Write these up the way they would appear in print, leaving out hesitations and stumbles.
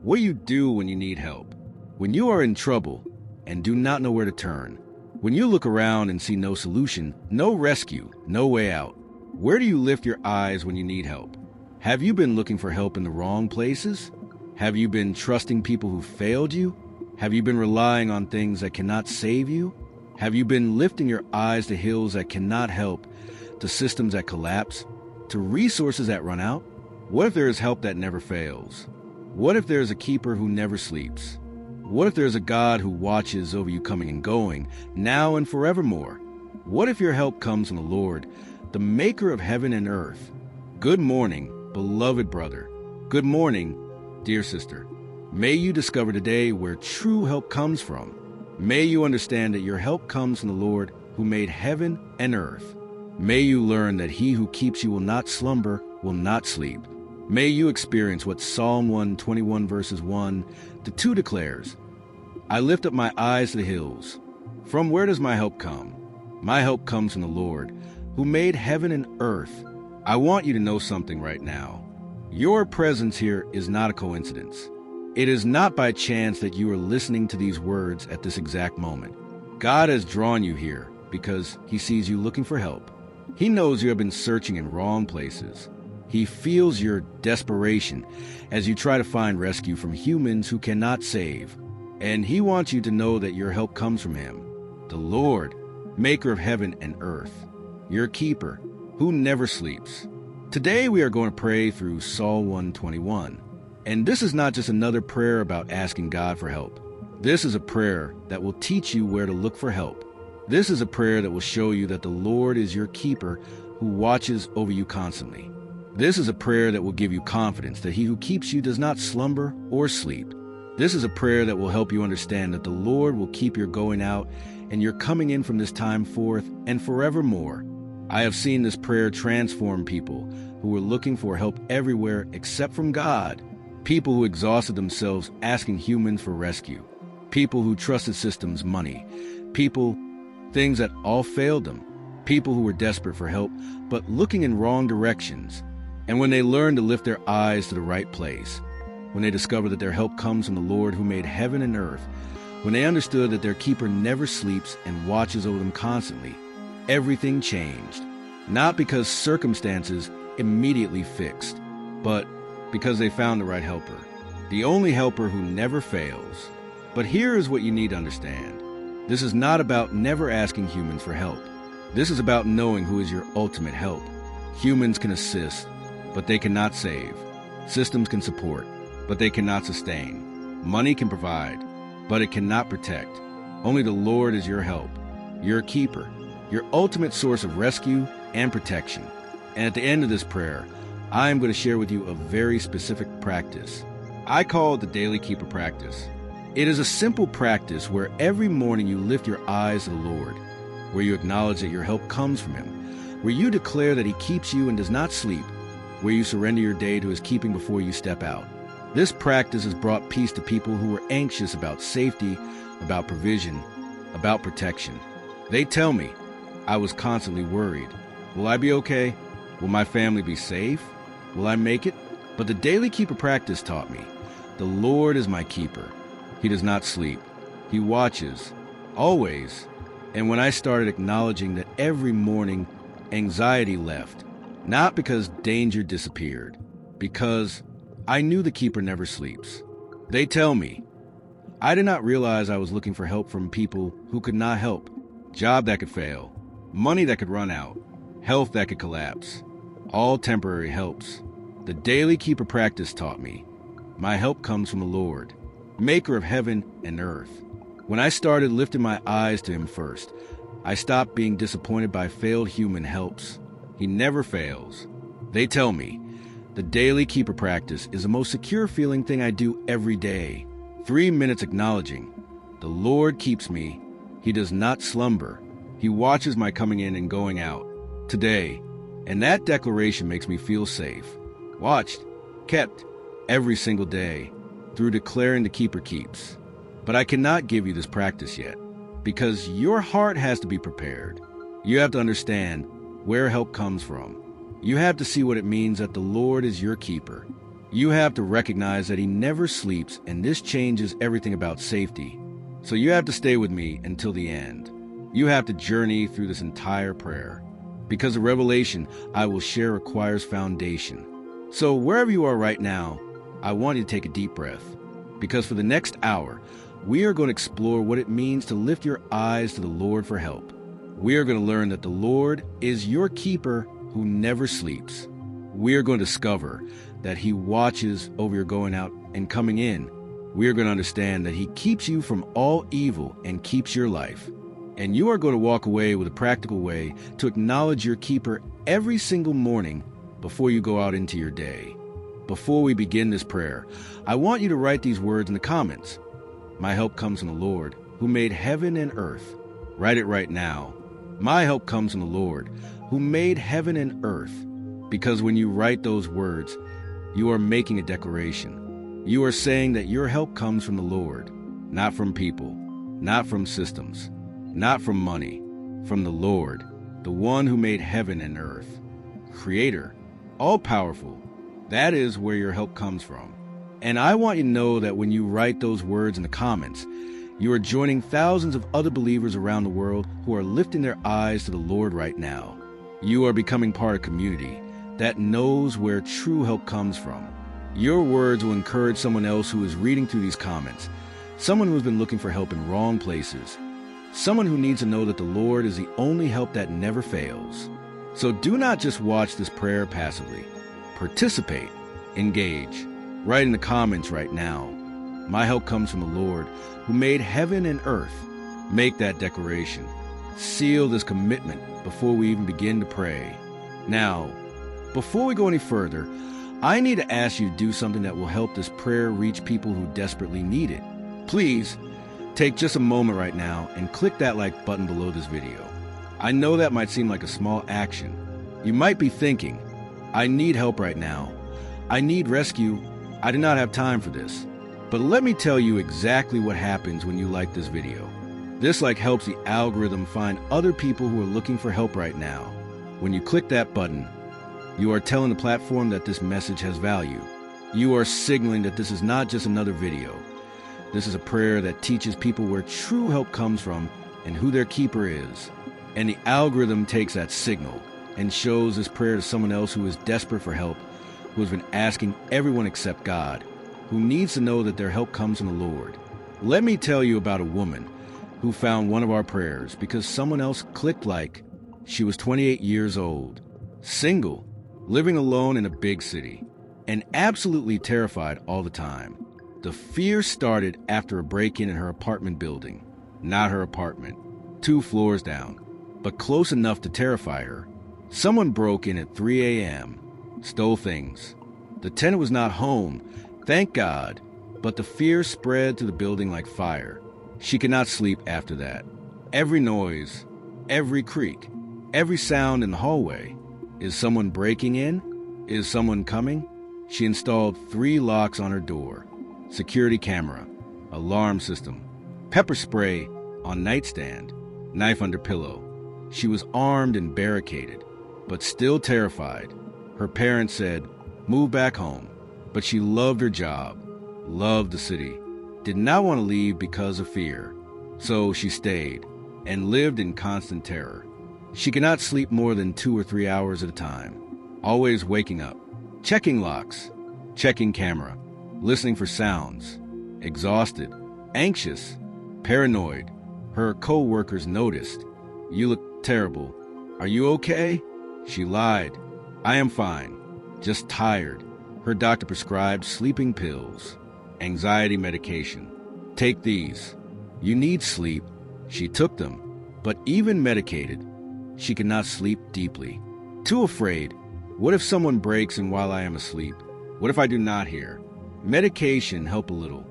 What do you do when you need help? When you are in trouble and do not know where to turn? When you look around and see no solution, no rescue, no way out? Where do you lift your eyes when you need help? Have you been looking for help in the wrong places? Have you been trusting people who failed you? Have you been relying on things that cannot save you? Have you been lifting your eyes to hills that cannot help, to systems that collapse, to resources that run out? What if there is help that never fails? What if there is a keeper who never sleeps? What if there is a God who watches over you coming and going, now and forevermore? What if your help comes from the Lord, the maker of heaven and earth? Good morning, beloved brother. Good morning, dear sister. May you discover today where true help comes from. May you understand that your help comes from the Lord who made heaven and earth. May you learn that he who keeps you will not slumber, will not sleep. May you experience what Psalm 121 verses 1 to 2 declares. I lift up my eyes to the hills. From where does my help come? My help comes from the Lord, who made heaven and earth. I want you to know something right now. Your presence here is not a coincidence. It is not by chance that you are listening to these words at this exact moment. God has drawn you here because he sees you looking for help. He knows you have been searching in wrong places. He feels your desperation as you try to find rescue from humans who cannot save. And he wants you to know that your help comes from him, the Lord, maker of heaven and earth, your keeper, who never sleeps. Today we are going to pray through Psalm 121. And this is not just another prayer about asking God for help. This is a prayer that will teach you where to look for help. This is a prayer that will show you that the Lord is your keeper who watches over you constantly. This is a prayer that will give you confidence that he who keeps you does not slumber or sleep. This is a prayer that will help you understand that the Lord will keep your going out and your coming in from this time forth and forevermore. I have seen this prayer transform people who were looking for help everywhere except from God. People who exhausted themselves asking humans for rescue. People who trusted systems, money. People, things that all failed them. People who were desperate for help but looking in wrong directions. And when they learned to lift their eyes to the right place, when they discovered that their help comes from the Lord who made heaven and earth, when they understood that their keeper never sleeps and watches over them constantly, everything changed. Not because circumstances immediately fixed, but because they found the right helper, the only helper who never fails. But here is what you need to understand. This is not about never asking humans for help. This is about knowing who is your ultimate help. Humans can assist, but they cannot save. Systems can support, but they cannot sustain. Money can provide, but it cannot protect. Only the Lord is your help, your keeper, your ultimate source of rescue and protection. And at the end of this prayer, I am going to share with you a very specific practice. I call it the Daily Keeper Practice. It is a simple practice where every morning you lift your eyes to the Lord, where you acknowledge that your help comes from him, where you declare that he keeps you and does not sleep, where you surrender your day to his keeping before you step out. This practice has brought peace to people who were anxious about safety, about provision, about protection. They tell me, I was constantly worried. Will I be okay? Will my family be safe? Will I make it? But the Daily Keeper Practice taught me, the Lord is my keeper. He does not sleep. He watches, always. And when I started acknowledging that every morning, anxiety left, not because danger disappeared, because I knew the keeper never sleeps. They tell me, I did not realize I was looking for help from people who could not help, job that could fail, money that could run out, health that could collapse, all temporary helps. The Daily Keeper Practice taught me, my help comes from the Lord, maker of heaven and earth. When I started lifting my eyes to him first, I stopped being disappointed by failed human helps. He never fails. They tell me, the Daily Keeper Practice is the most secure feeling thing I do every day. 3 minutes acknowledging, the Lord keeps me. He does not slumber. He watches my coming in and going out. Today, and that declaration makes me feel safe, watched, kept, every single day, through declaring the keeper keeps. But I cannot give you this practice yet, because your heart has to be prepared. You have to understand where help comes from. You have to see what it means that the Lord is your keeper. You have to recognize that he never sleeps, and this changes everything about safety. So you have to stay with me until the end. You have to journey through this entire prayer, because the revelation I will share requires foundation. So wherever you are right now, I want you to take a deep breath, because for the next hour, we are going to explore what it means to lift your eyes to the Lord for help. We are going to learn that the Lord is your keeper who never sleeps. We are going to discover that he watches over your going out and coming in. We are going to understand that he keeps you from all evil and keeps your life. And you are going to walk away with a practical way to acknowledge your keeper every single morning before you go out into your day. Before we begin this prayer, I want you to write these words in the comments. My help comes from the Lord, who made heaven and earth. Write it right now. My help comes from the Lord, who made heaven and earth. Because when you write those words, you are making a declaration. You are saying that your help comes from the Lord, not from people, not from systems, not from money, from the Lord, the one who made heaven and earth. Creator, all-powerful, that is where your help comes from. And I want you to know that when you write those words in the comments, you are joining thousands of other believers around the world who are lifting their eyes to the Lord right now. You are becoming part of a community that knows where true help comes from. Your words will encourage someone else who is reading through these comments, someone who has been looking for help in wrong places, someone who needs to know that the Lord is the only help that never fails. So do not just watch this prayer passively. Participate, engage. Write in the comments right now. My help comes from the Lord, who made heaven and earth. Make that declaration. Seal this commitment before we even begin to pray. Now, before we go any further, I need to ask you to do something that will help this prayer reach people who desperately need it. Please, take just a moment right now and click that like button below this video. I know that might seem like a small action. You might be thinking, I need help right now. I need rescue. I do not have time for this. But let me tell you exactly what happens when you like this video. This like helps the algorithm find other people who are looking for help right now. When you click that button, you are telling the platform that this message has value. You are signaling that this is not just another video. This is a prayer that teaches people where true help comes from and who their keeper is. And the algorithm takes that signal and shows this prayer to someone else who is desperate for help, who has been asking everyone except God, who needs to know that their help comes from the Lord. Let me tell you about a woman who found one of our prayers because someone else clicked like. She was 28 years old, single, living alone in a big city, and absolutely terrified all the time. The fear started after a break-in her apartment building. Not her apartment, 2 floors down, but close enough to terrify her. Someone broke in at 3 a.m., stole things. The tenant was not home, thank God, but the fear spread to the building like fire. She could not sleep after that. Every noise, every creak, every sound in the hallway. Is someone breaking in? Is someone coming? She installed 3 locks on her door, security camera, alarm system, pepper spray on nightstand, knife under pillow. She was armed and barricaded, but still terrified. Her parents said, move back home. But she loved her job, loved the city, did not want to leave because of fear. So she stayed and lived in constant terror. She could not sleep more than 2 or 3 hours at a time, always waking up, checking locks, checking camera, listening for sounds, exhausted, anxious, paranoid. Her co-workers noticed. You look terrible. Are you okay? She lied. I am fine, just tired. Her doctor prescribed sleeping pills, anxiety medication. Take these. You need sleep. She took them, but even medicated, she could not sleep deeply. Too afraid. What if someone breaks in while I am asleep? What if I do not hear? Medication helped a little,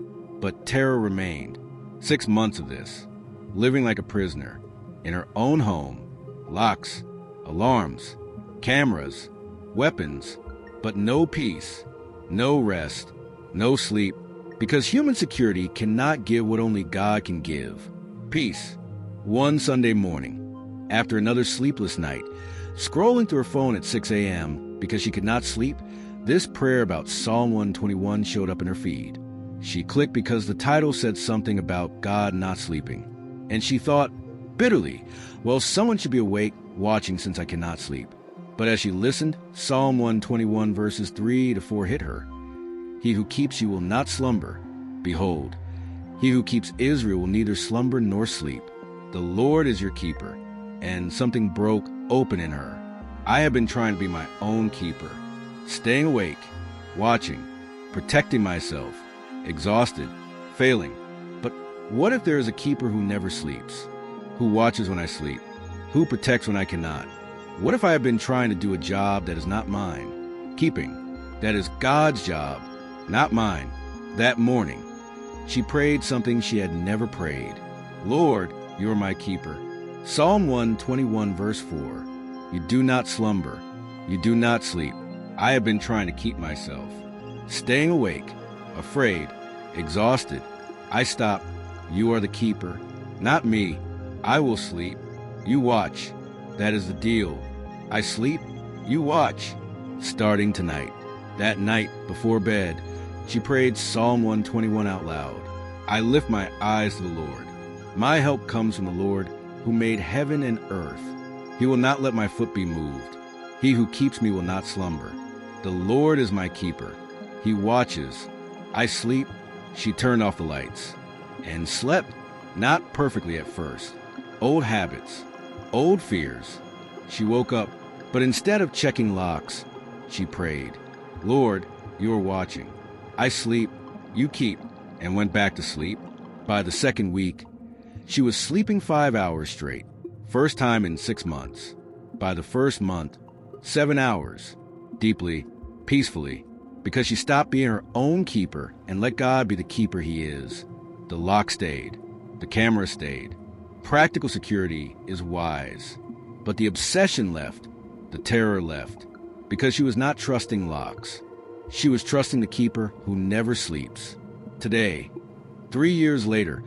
but terror remained. 6 months of this, living like a prisoner, in her own home, locks, alarms, cameras, weapons, but no peace, no rest, no sleep, because human security cannot give what only God can give, peace. One Sunday morning, after another sleepless night, scrolling through her phone at 6 a.m. because she could not sleep, this prayer about Psalm 121 showed up in her feed. She clicked because the title said something about God not sleeping. And she thought bitterly, well, someone should be awake watching since I cannot sleep. But as she listened, Psalm 121 verses 3 to 4 hit her. He who keeps you will not slumber. Behold, he who keeps Israel will neither slumber nor sleep. The Lord is your keeper. And something broke open in her. I have been trying to be my own keeper, staying awake, watching, protecting myself, exhausted, failing. But what if there is a keeper who never sleeps, who watches when I sleep, who protects when I cannot? What if I have been trying to do a job that is not mine, keeping, that is God's job, not mine? That morning, she prayed something she had never prayed. Lord, you are my keeper. Psalm 121 verse 4. You do not slumber. You do not sleep. I have been trying to keep myself, staying awake, afraid, exhausted. I stop. You are the keeper, not me. I will sleep. You watch. That is the deal. I sleep. You watch. Starting tonight. That night, before bed, she prayed Psalm 121 out loud. I lift my eyes to the Lord. My help comes from the Lord, who made heaven and earth. He will not let my foot be moved. He who keeps me will not slumber. The Lord is my keeper. He watches. I sleep. She turned off the lights and slept, not perfectly at first. Old habits, old fears. She woke up, but instead of checking locks, she prayed, Lord, you are watching. I sleep, you keep, and went back to sleep. By the second week, she was sleeping 5 hours straight, first time in 6 months. By the first month, 7 hours, deeply, peacefully, because she stopped being her own keeper and let God be the keeper he is. The lock stayed. The camera stayed. Practical security is wise. But the obsession left. The terror left. Because she was not trusting locks. She was trusting the keeper who never sleeps. Today, 3 years later,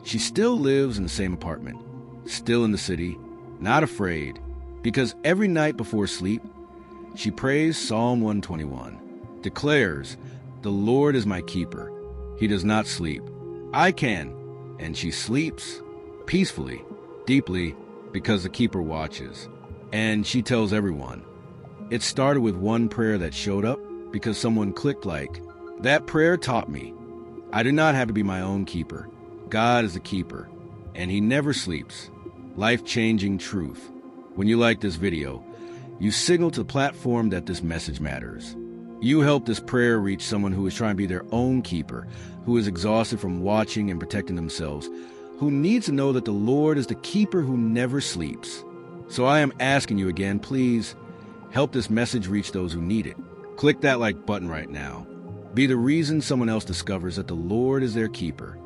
she still lives in the same apartment, still in the city, not afraid, because every night before sleep, she prays Psalm 121, declares, the Lord is my keeper. He does not sleep. I can. And she sleeps peacefully, deeply, because the keeper watches. And she tells everyone. It started with one prayer that showed up because someone clicked like, that prayer taught me. I do not have to be my own keeper. God is the keeper, and he never sleeps. Life-changing truth. When you like this video, you signal to the platform that this message matters. You help this prayer reach someone who is trying to be their own keeper, who is exhausted from watching and protecting themselves, who needs to know that the Lord is the keeper who never sleeps. So I am asking you again, please help this message reach those who need it. Click that like button right now. Be the reason someone else discovers that the Lord is their keeper.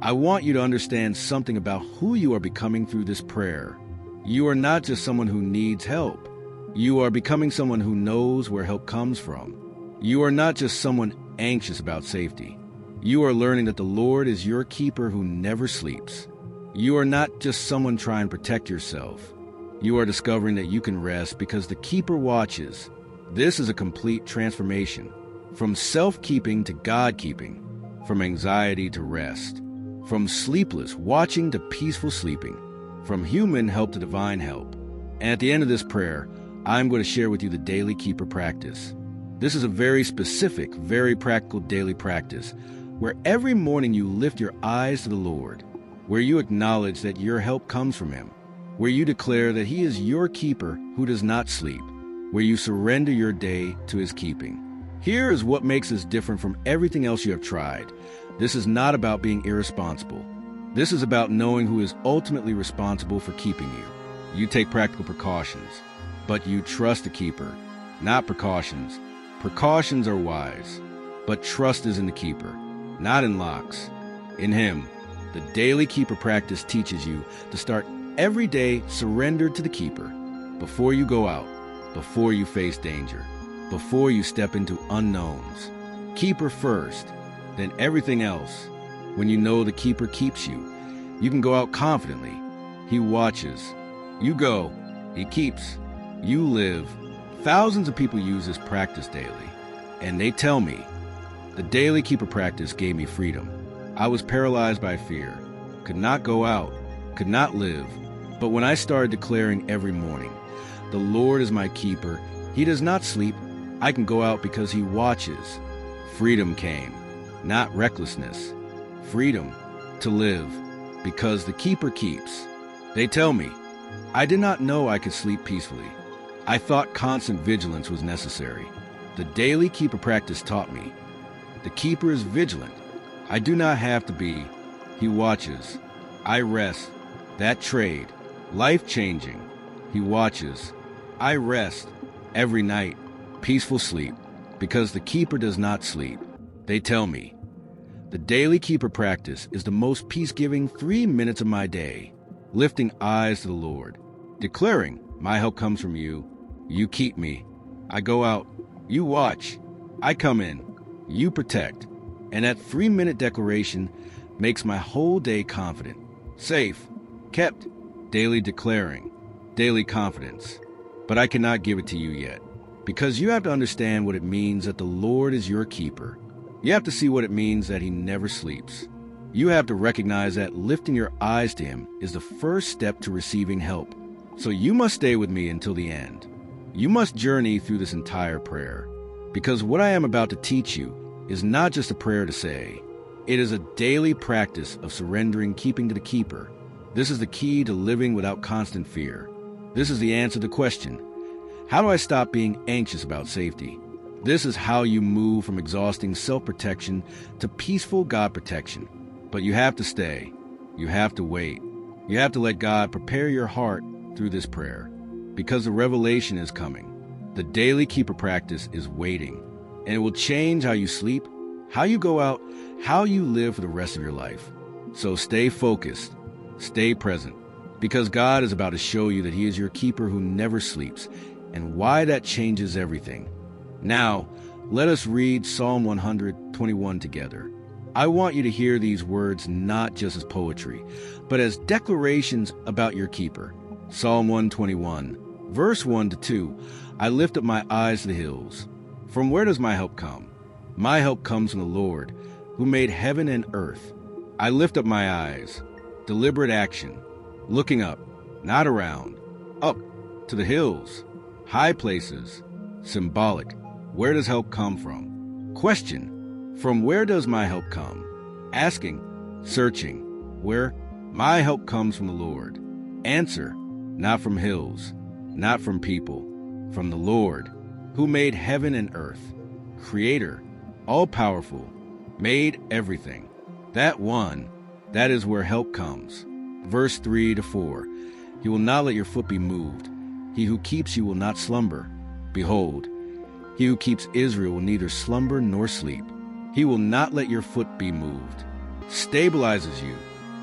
I want you to understand something about who you are becoming through this prayer. You are not just someone who needs help. You are becoming someone who knows where help comes from. You are not just someone anxious about safety. You are learning that the Lord is your keeper who never sleeps. You are not just someone trying to protect yourself. You are discovering that you can rest because the keeper watches. This is a complete transformation. From self-keeping to God-keeping. From anxiety to rest. From sleepless watching to peaceful sleeping. From human help to divine help. And at the end of this prayer, I'm going to share with you the daily keeper practice. This is a very specific, very practical daily practice where every morning you lift your eyes to the Lord, where you acknowledge that your help comes from him, where you declare that he is your keeper who does not sleep, where you surrender your day to his keeping. Here is what makes this different from everything else you have tried. This is not about being irresponsible. This is about knowing who is ultimately responsible for keeping you. You take practical precautions, but you trust the keeper, not precautions. Precautions are wise, but trust is in the keeper, not in locks. In him, the daily keeper practice teaches you to start every day surrendered to the keeper before you go out, before you face danger, before you step into unknowns. Keeper first, then everything else. When you know the keeper keeps you, you can go out confidently. He watches. You go. He keeps. You live. Thousands of people use this practice daily, and they tell me. The daily keeper practice gave me freedom. I was paralyzed by fear, could not go out, could not live. But when I started declaring every morning, the Lord is my keeper, he does not sleep, I can go out because he watches. Freedom came, not recklessness. Freedom to live, because the keeper keeps. They tell me, I did not know I could sleep peacefully. I thought constant vigilance was necessary. The daily keeper practice taught me. The keeper is vigilant. I do not have to be. He watches. I rest. That trade. Life-changing. He watches. I rest. Every night. Peaceful sleep. Because the keeper does not sleep. They tell me. The daily keeper practice is the most peace-giving 3 minutes of my day. Lifting eyes to the Lord. Declaring, my help comes from you. You keep me. I go out. You watch. I come in. You protect. And that 3-minute declaration makes my whole day confident. Safe. Kept. Daily declaring. Daily confidence. But I cannot give it to you yet. Because you have to understand what it means that the Lord is your keeper. You have to see what it means that he never sleeps. You have to recognize that lifting your eyes to him is the first step to receiving help. So you must stay with me until the end. You must journey through this entire prayer. Because what I am about to teach you is not just a prayer to say. It is a daily practice of surrendering, keeping to the keeper. This is the key to living without constant fear. This is the answer to the question, how do I stop being anxious about safety? This is how you move from exhausting self-protection to peaceful God protection. But you have to stay. You have to wait. You have to let God prepare your heart through this prayer. Because the revelation is coming. The daily keeper practice is waiting. And it will change how you sleep, how you go out, how you live for the rest of your life. So stay focused. Stay present. Because God is about to show you that he is your keeper who never sleeps, and why that changes everything. Now, let us read Psalm 121 together. I want you to hear these words not just as poetry, but as declarations about your keeper. Psalm 121, verse 1 to 2. I lift up my eyes to the hills. From where does my help come? My help comes from the Lord, who made heaven and earth. I lift up my eyes. Deliberate action. Looking up, not around. Up, to the hills. High places. Symbolic. Where does help come from? Question. From where does my help come? Asking, searching. Where? My help comes from the Lord. Answer. Not from hills. Not from people. From the Lord, who made heaven and earth. Creator. All-powerful. Made everything. That one. That is where help comes. Verse 3 to 4. He will not let your foot be moved. He who keeps you will not slumber. Behold, he who keeps Israel will neither slumber nor sleep. He will not let your foot be moved. Stabilizes you,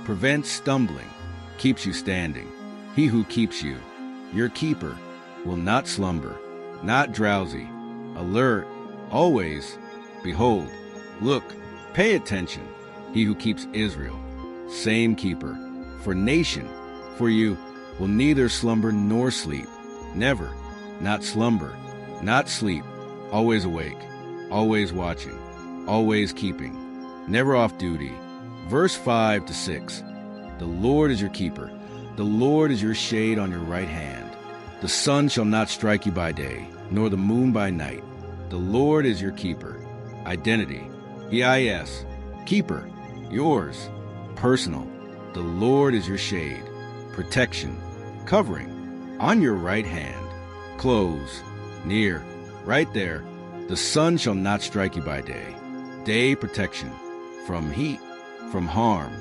prevents stumbling, keeps you standing. He who keeps you, your keeper, will not slumber, not drowsy, alert, always. Behold, look, pay attention. He who keeps Israel, same keeper. For nation, for you, will neither slumber nor sleep. Never, not slumber, not sleep, always awake, always watching, always keeping, never off duty. Verse 5 to 6. The Lord is your keeper. The Lord is your shade on your right hand. The sun shall not strike you by day, nor the moon by night. The Lord is your keeper. Identity. EIS. Keeper. Yours. Personal. The Lord is your shade. Protection. Covering. On your right hand. Close. Near. Right there. The sun shall not strike you by day. Day protection. From heat. From harm.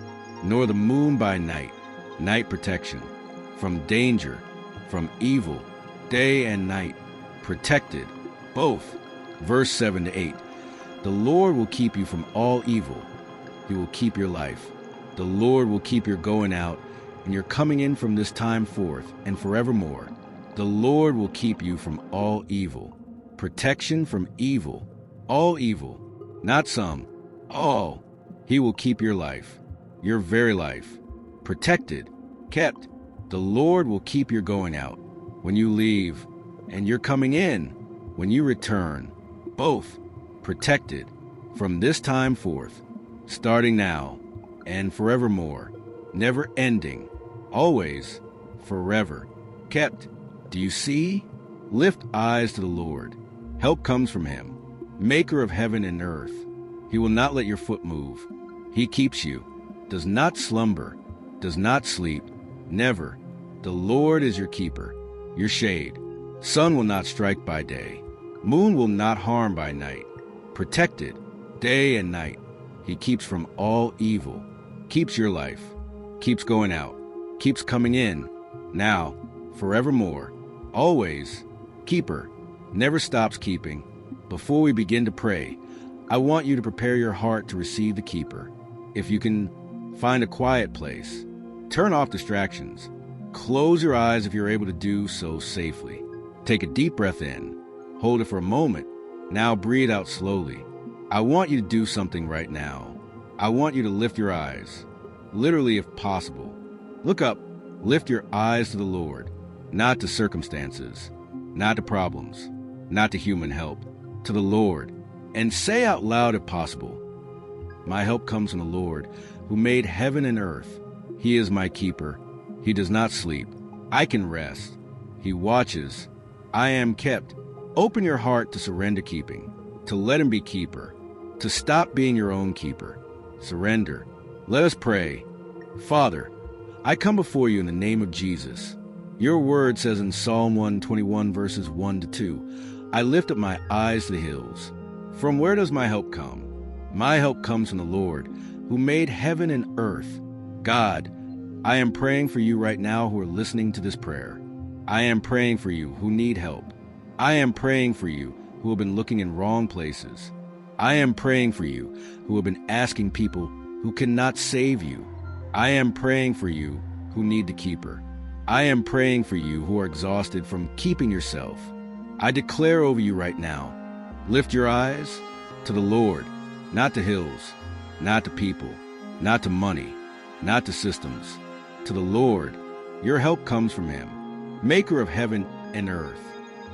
Nor the moon by night. Night protection. From danger. From evil. Day and night. Protected. Both. Verse 7 to 8. The Lord will keep you from all evil. He will keep your life. The Lord will keep your going out and your coming in from this time forth and forevermore. The Lord will keep you from all evil. Protection from evil. All evil. Not some. All. He will keep your life. Your very life. Protected. Kept. The Lord will keep your going out when you leave and you're coming in when you return. Both. protected from this time forth, starting now and forevermore, never ending, always, forever, kept. Do you see? Lift eyes to the Lord. Help comes from him, maker of heaven and earth. He will not let your foot move. He keeps you, does not slumber, does not sleep, never. The Lord is your keeper, your shade. Sun will not strike by day, moon will not harm by night. Protected, day and night. He keeps from all evil, keeps your life, keeps going out, keeps coming in, now, forevermore, always, keeper, never stops keeping. Before we begin to pray, I want you to prepare your heart to receive the keeper. If you can find a quiet place, turn off distractions, close your eyes if you're able to do so safely. Take a deep breath in, hold it for a moment, now breathe out slowly. I want you to do something right now. I want you to lift your eyes, literally if possible. Look up, lift your eyes to the Lord, not to circumstances, not to problems, not to human help, to the Lord, and say out loud if possible, my help comes from the Lord, who made heaven and earth. He is my keeper. He does not sleep. I can rest. He watches. I am kept. Open your heart to surrender keeping, to let him be keeper, to stop being your own keeper. Surrender. Let us pray. Father, I come before you in the name of Jesus. Your word says in Psalm 121, verses 1 to 2, I lift up my eyes to the hills. From where does my help come? My help comes from the Lord, who made heaven and earth. God, I am praying for you right now who are listening to this prayer. I am praying for you who need help. I am praying for you who have been looking in wrong places. I am praying for you who have been asking people who cannot save you. I am praying for you who need the keeper. I am praying for you who are exhausted from keeping yourself. I declare over you right now, lift your eyes to the Lord, not to hills, not to people, not to money, not to systems, to the Lord. Your help comes from him, maker of heaven and earth,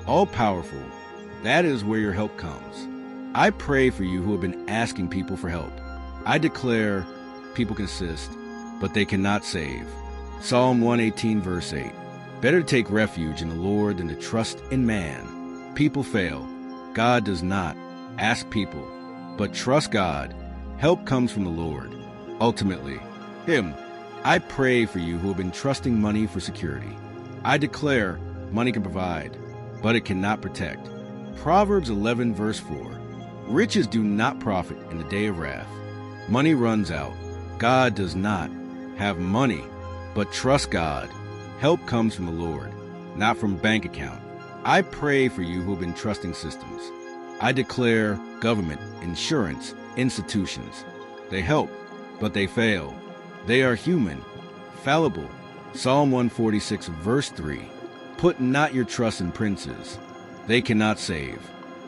all-powerful. That is where your help comes. I pray for you who have been asking people for help. I declare people can assist, but they cannot save. Psalm 118, verse 8. Better to take refuge in the Lord than to trust in man. People fail. God does not. Ask people, but trust God. Help comes from the Lord. Ultimately, him. I pray for you who have been trusting money for security. I declare money can provide, but it cannot protect. Proverbs 11, verse 4. Riches do not profit in the day of wrath. Money runs out. God does not. Have money, but trust God. Help comes from the Lord, not from bank account. I pray for you who have been trusting systems. I declare government, insurance, institutions. They help, but they fail. They are human, fallible. Psalm 146, verse 3. Put not your trust in princes. They cannot save,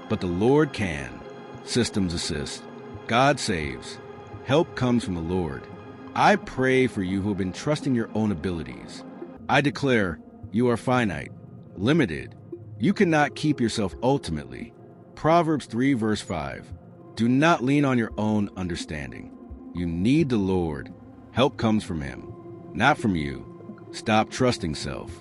but the Lord can. Systems assist. God saves. Help comes from the Lord. I pray for you who have been trusting your own abilities. I declare you are finite, limited. You cannot keep yourself ultimately. Proverbs 3, verse 5. Do not lean on your own understanding. You need the Lord. Help comes from him, not from you. Stop trusting self.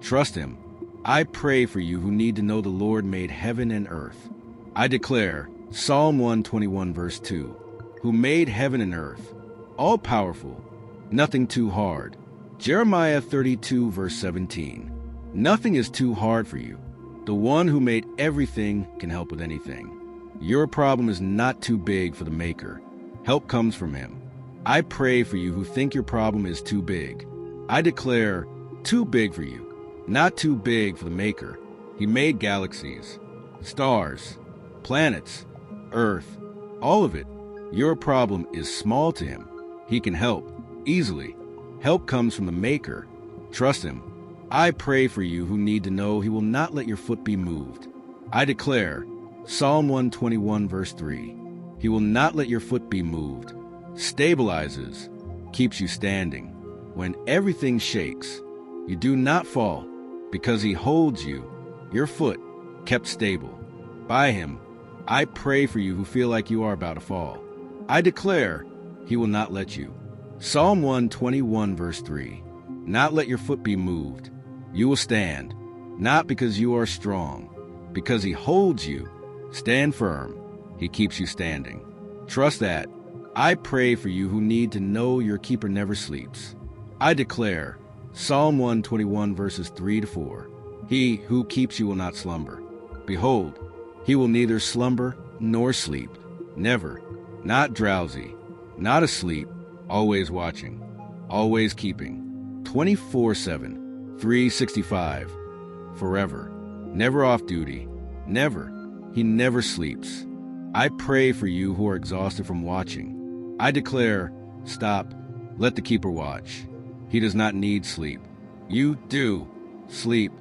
Trust him. I pray for you who need to know the Lord made heaven and earth. I declare Psalm 121, verse 2. Who made heaven and earth, all-powerful, nothing too hard. Jeremiah 32, verse 17. Nothing is too hard for you. The one who made everything can help with anything. Your problem is not too big for the Maker. Help comes from him. I pray for you who think your problem is too big. I declare too big for you, not too big for the Maker. He made galaxies, stars, planets, earth, all of it. Your problem is small to him. He can help easily. Help comes from the Maker. Trust him. I pray for you who need to know he will not let your foot be moved. I declare Psalm 121, verse 3. He will not let your foot be moved. Stabilizes, keeps you standing. When everything shakes, you do not fall because he holds you, your foot, kept stable. By him, I pray for you who feel like you are about to fall. I declare he will not let you. Psalm 121 verse 3. Not let your foot be moved. You will stand, not because you are strong, because he holds you. Stand firm. He keeps you standing. Trust that. I pray for you who need to know your keeper never sleeps. I declare, Psalm 121 verses 3 to 4. He who keeps you will not slumber. Behold, he will neither slumber nor sleep. Never. Not drowsy. Not asleep. Always watching. Always keeping. 24/7. 365. Forever. Never off duty. Never. He never sleeps. I pray for you who are exhausted from watching. I declare, stop. Let the keeper watch. He does not need sleep. You do. Sleep.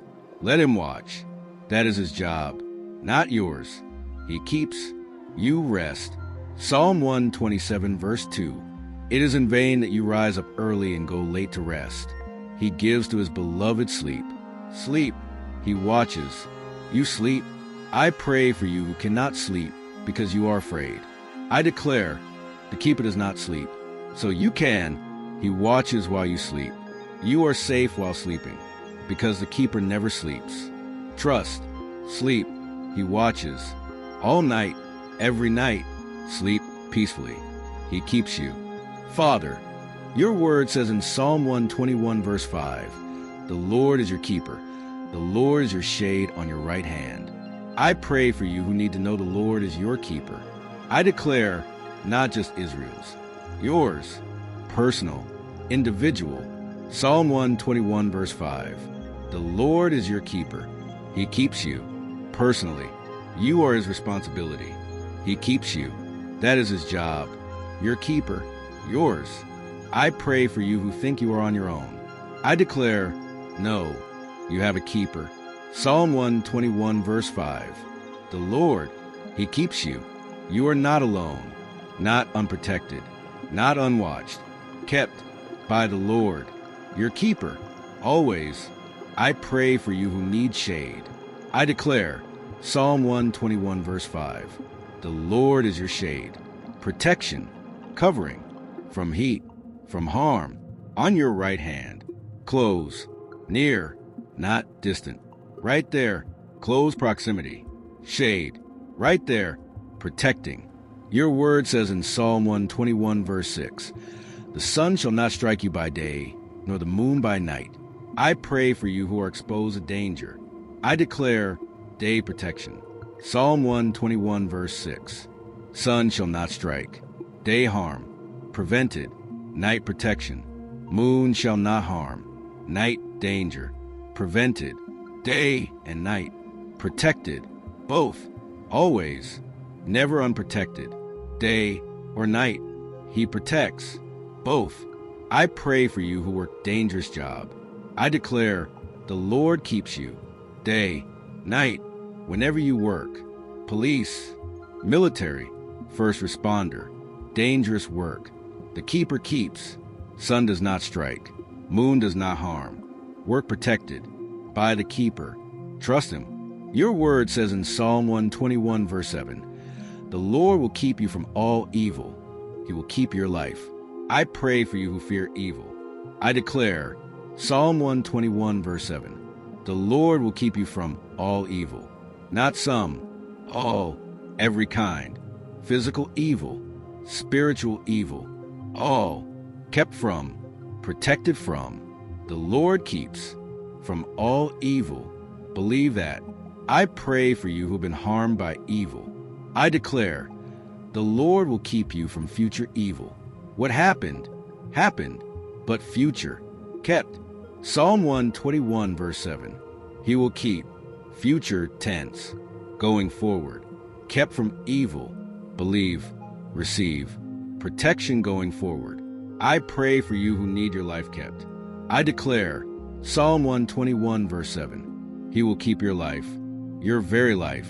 Let him watch. That is his job, not yours. He keeps. You rest. Psalm 127 verse 2. It is in vain that you rise up early and go late to rest. He gives to his beloved sleep. Sleep. He watches. You sleep. I pray for you who cannot sleep because you are afraid. I declare, the keeper does not sleep. So you can. He watches while you sleep. You are safe while sleeping because the keeper never sleeps. Trust. Sleep. He watches. All night, every night. Sleep peacefully. He keeps you. Father, your word says in Psalm 121 verse 5, the Lord is your keeper. The Lord is your shade on your right hand. I pray for you who need to know the Lord is your keeper. I declare, not just Israel's, yours, personal, individual. Psalm 121 verse 5. The Lord is your keeper. He keeps you. Personally, you are his responsibility. He keeps you. That is his job. Your keeper. Yours. I pray for you who think you are on your own. I declare, no, you have a keeper. Psalm 121 verse 5. The Lord, he keeps you. You are not alone, not unprotected, not unwatched, kept by the Lord, your keeper, always. I pray for you who need shade. I declare, Psalm 121 verse 5. The Lord is your shade, protection, covering, from heat, from harm, on your right hand, close, near, not distant, right there, close proximity, shade, right there, protecting. Your word says in Psalm 121 verse 6, the sun shall not strike you by day, nor the moon by night. I pray for you who are exposed to danger. I declare day protection. Psalm 121 verse 6, sun shall not strike, day harm, prevented, night protection, moon shall not harm, night danger, prevented, day and night, protected, both, always, never unprotected, day or night, he protects, both. I pray for you who work dangerous job. I declare, the Lord keeps you, day, night, whenever you work, police, military, first responder, dangerous work. The keeper keeps. Sun does not strike. Moon does not harm. Work protected by the keeper. Trust him. Your word says in Psalm 121 verse 7, the Lord will keep you from all evil. He will keep your life. I pray for you who fear evil. I declare, Psalm 121 verse 7, the Lord will keep you from all evil. Not some, all, every kind. Physical evil, spiritual evil, all, kept from, protected from. The Lord keeps from all evil. Believe that. I pray for you who have been harmed by evil. I declare, the Lord will keep you from future evil. What happened, happened, but future, kept. Psalm 121 verse 7. He will keep, future tense, going forward, kept from evil, believe, receive, protection going forward. I pray for you who need your life kept. I declare, Psalm 121 verse 7, he will keep your life, your very life,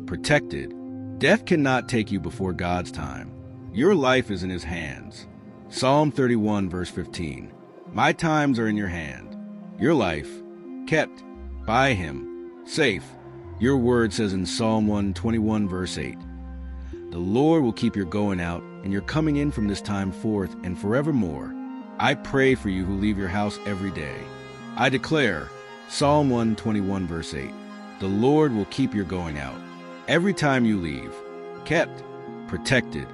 protected. Death cannot take you before God's time. Your life is in his hands. Psalm 31 verse 15, my times are in your hand. Your life, kept by him, safe. Your word says in Psalm 121 verse 8, The Lord will keep your going out and your coming in from this time forth and forevermore. I pray for you who leave your house every day. I declare, Psalm 121, verse 8, the Lord will keep your going out. Every time you leave, kept, protected,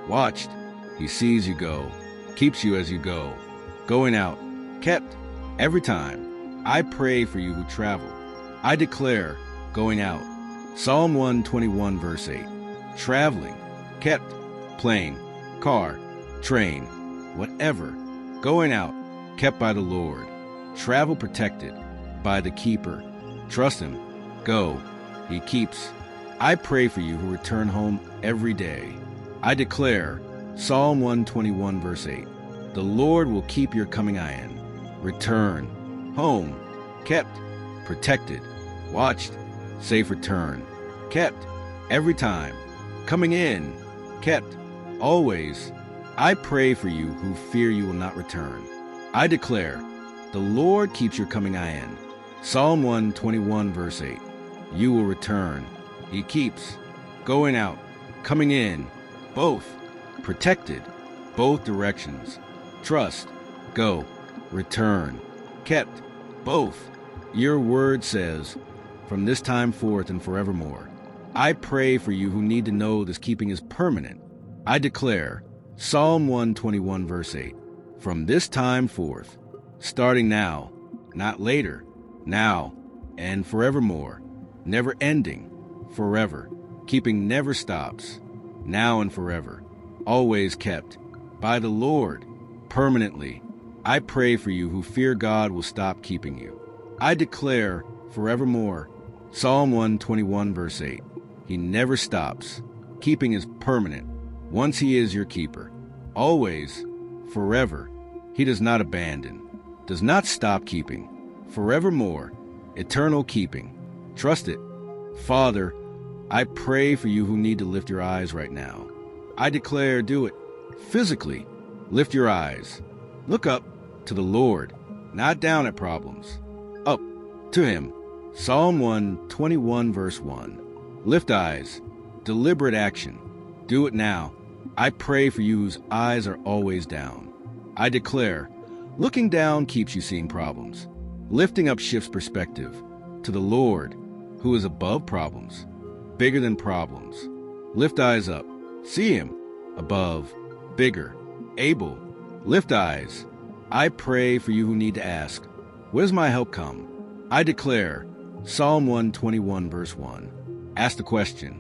watched. He sees you go, keeps you as you go. Going out, kept, every time. I pray for you who travel. I declare, going out. Psalm 121, verse 8, traveling, kept, plane, car, train, whatever. Going out, kept by the Lord. Travel protected by the keeper. Trust him. Go. He keeps. I pray for you who return home every day. I declare, Psalm 121, verse 8, the Lord will keep your coming in. Return. Home. Kept. Protected. Watched. Safe return. Kept. Every time. Coming in. Kept. Always. I pray for you who fear you will not return. I declare, the Lord keeps your coming in. Psalm 121, verse 8. You will return. He keeps. Going out. Coming in. Both. Protected. Both directions. Trust. Go. Return. Kept. Both. Your word says, from this time forth and forevermore. I pray for you who need to know this keeping is permanent. I declare, Psalm 121, verse 8, from this time forth, starting now, not later, now, and forevermore, never ending, forever, keeping never stops, now and forever, always kept, by the Lord, permanently. I pray for you who fear God will stop keeping you. I declare, forevermore, Psalm 121, verse 8, he never stops. Keeping is permanent. Once he is your keeper. Always, forever. He does not abandon. Does not stop keeping. Forevermore. Eternal keeping. Trust it. Father, I pray for you who need to lift your eyes right now. I declare, do it. Physically, lift your eyes. Look up to the Lord, not down at problems. Up to him. Psalm 121, verse 1. Lift eyes. Deliberate action. Do it now. I pray for you whose eyes are always down. I declare, looking down keeps you seeing problems. Lifting up shifts perspective to the Lord, who is above problems, bigger than problems. Lift eyes up. See him. Above. Bigger. Able. Lift eyes. I pray for you who need to ask, where does my help come? I declare, Psalm 121, verse 1. Ask the question,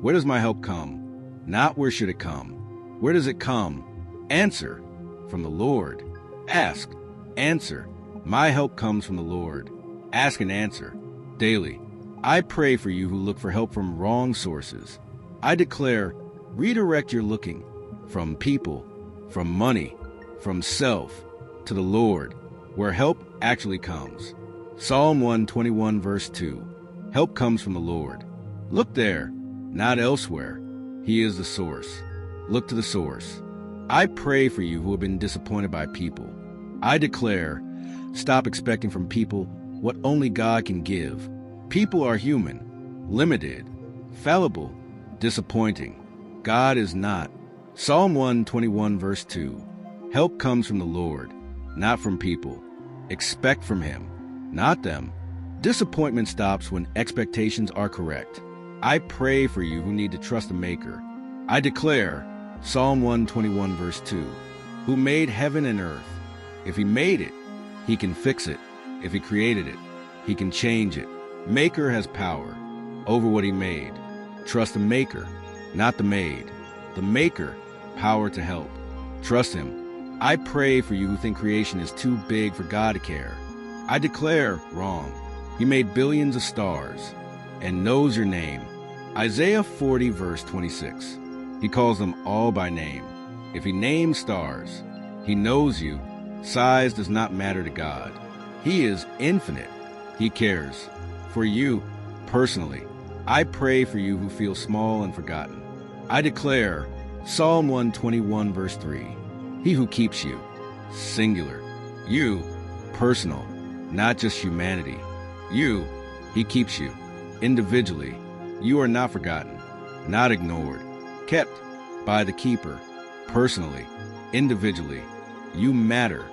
where does my help come? Not where should it come? Where does it come? Answer, from the Lord. Ask, answer. My help comes from the Lord. Ask and answer, daily. I pray for you who look for help from wrong sources. I declare, redirect your looking from people, from money, from self, to the Lord, where help actually comes. Psalm 121, verse 2. Help comes from the Lord. Look there, not elsewhere. He is the source. Look to the source. I pray for you who have been disappointed by people. I declare, stop expecting from people what only God can give. People are human, limited, fallible, disappointing. God is not. Psalm 121, verse 2. Help comes from the Lord, not from people. Expect from him, not them. Disappointment stops when expectations are correct. I pray for you who need to trust the Maker. I declare, Psalm 121, verse 2, who made heaven and earth. If he made it, he can fix it. If he created it, he can change it. Maker has power over what he made. Trust the Maker, not the made. The Maker, power to help. Trust him. I pray for you who think creation is too big for God to care. I declare, wrong. He made billions of stars and knows your name. Isaiah 40, verse 26. He calls them all by name. If he names stars, he knows you. Size does not matter to God. He is infinite. He cares. For you, personally, I pray for you who feel small and forgotten. I declare, Psalm 121, verse 3. He who keeps you, singular. You, personal, not just humanity. You, he keeps you, individually. You are not forgotten, not ignored. kept by the keeper. Personally, individually, you matter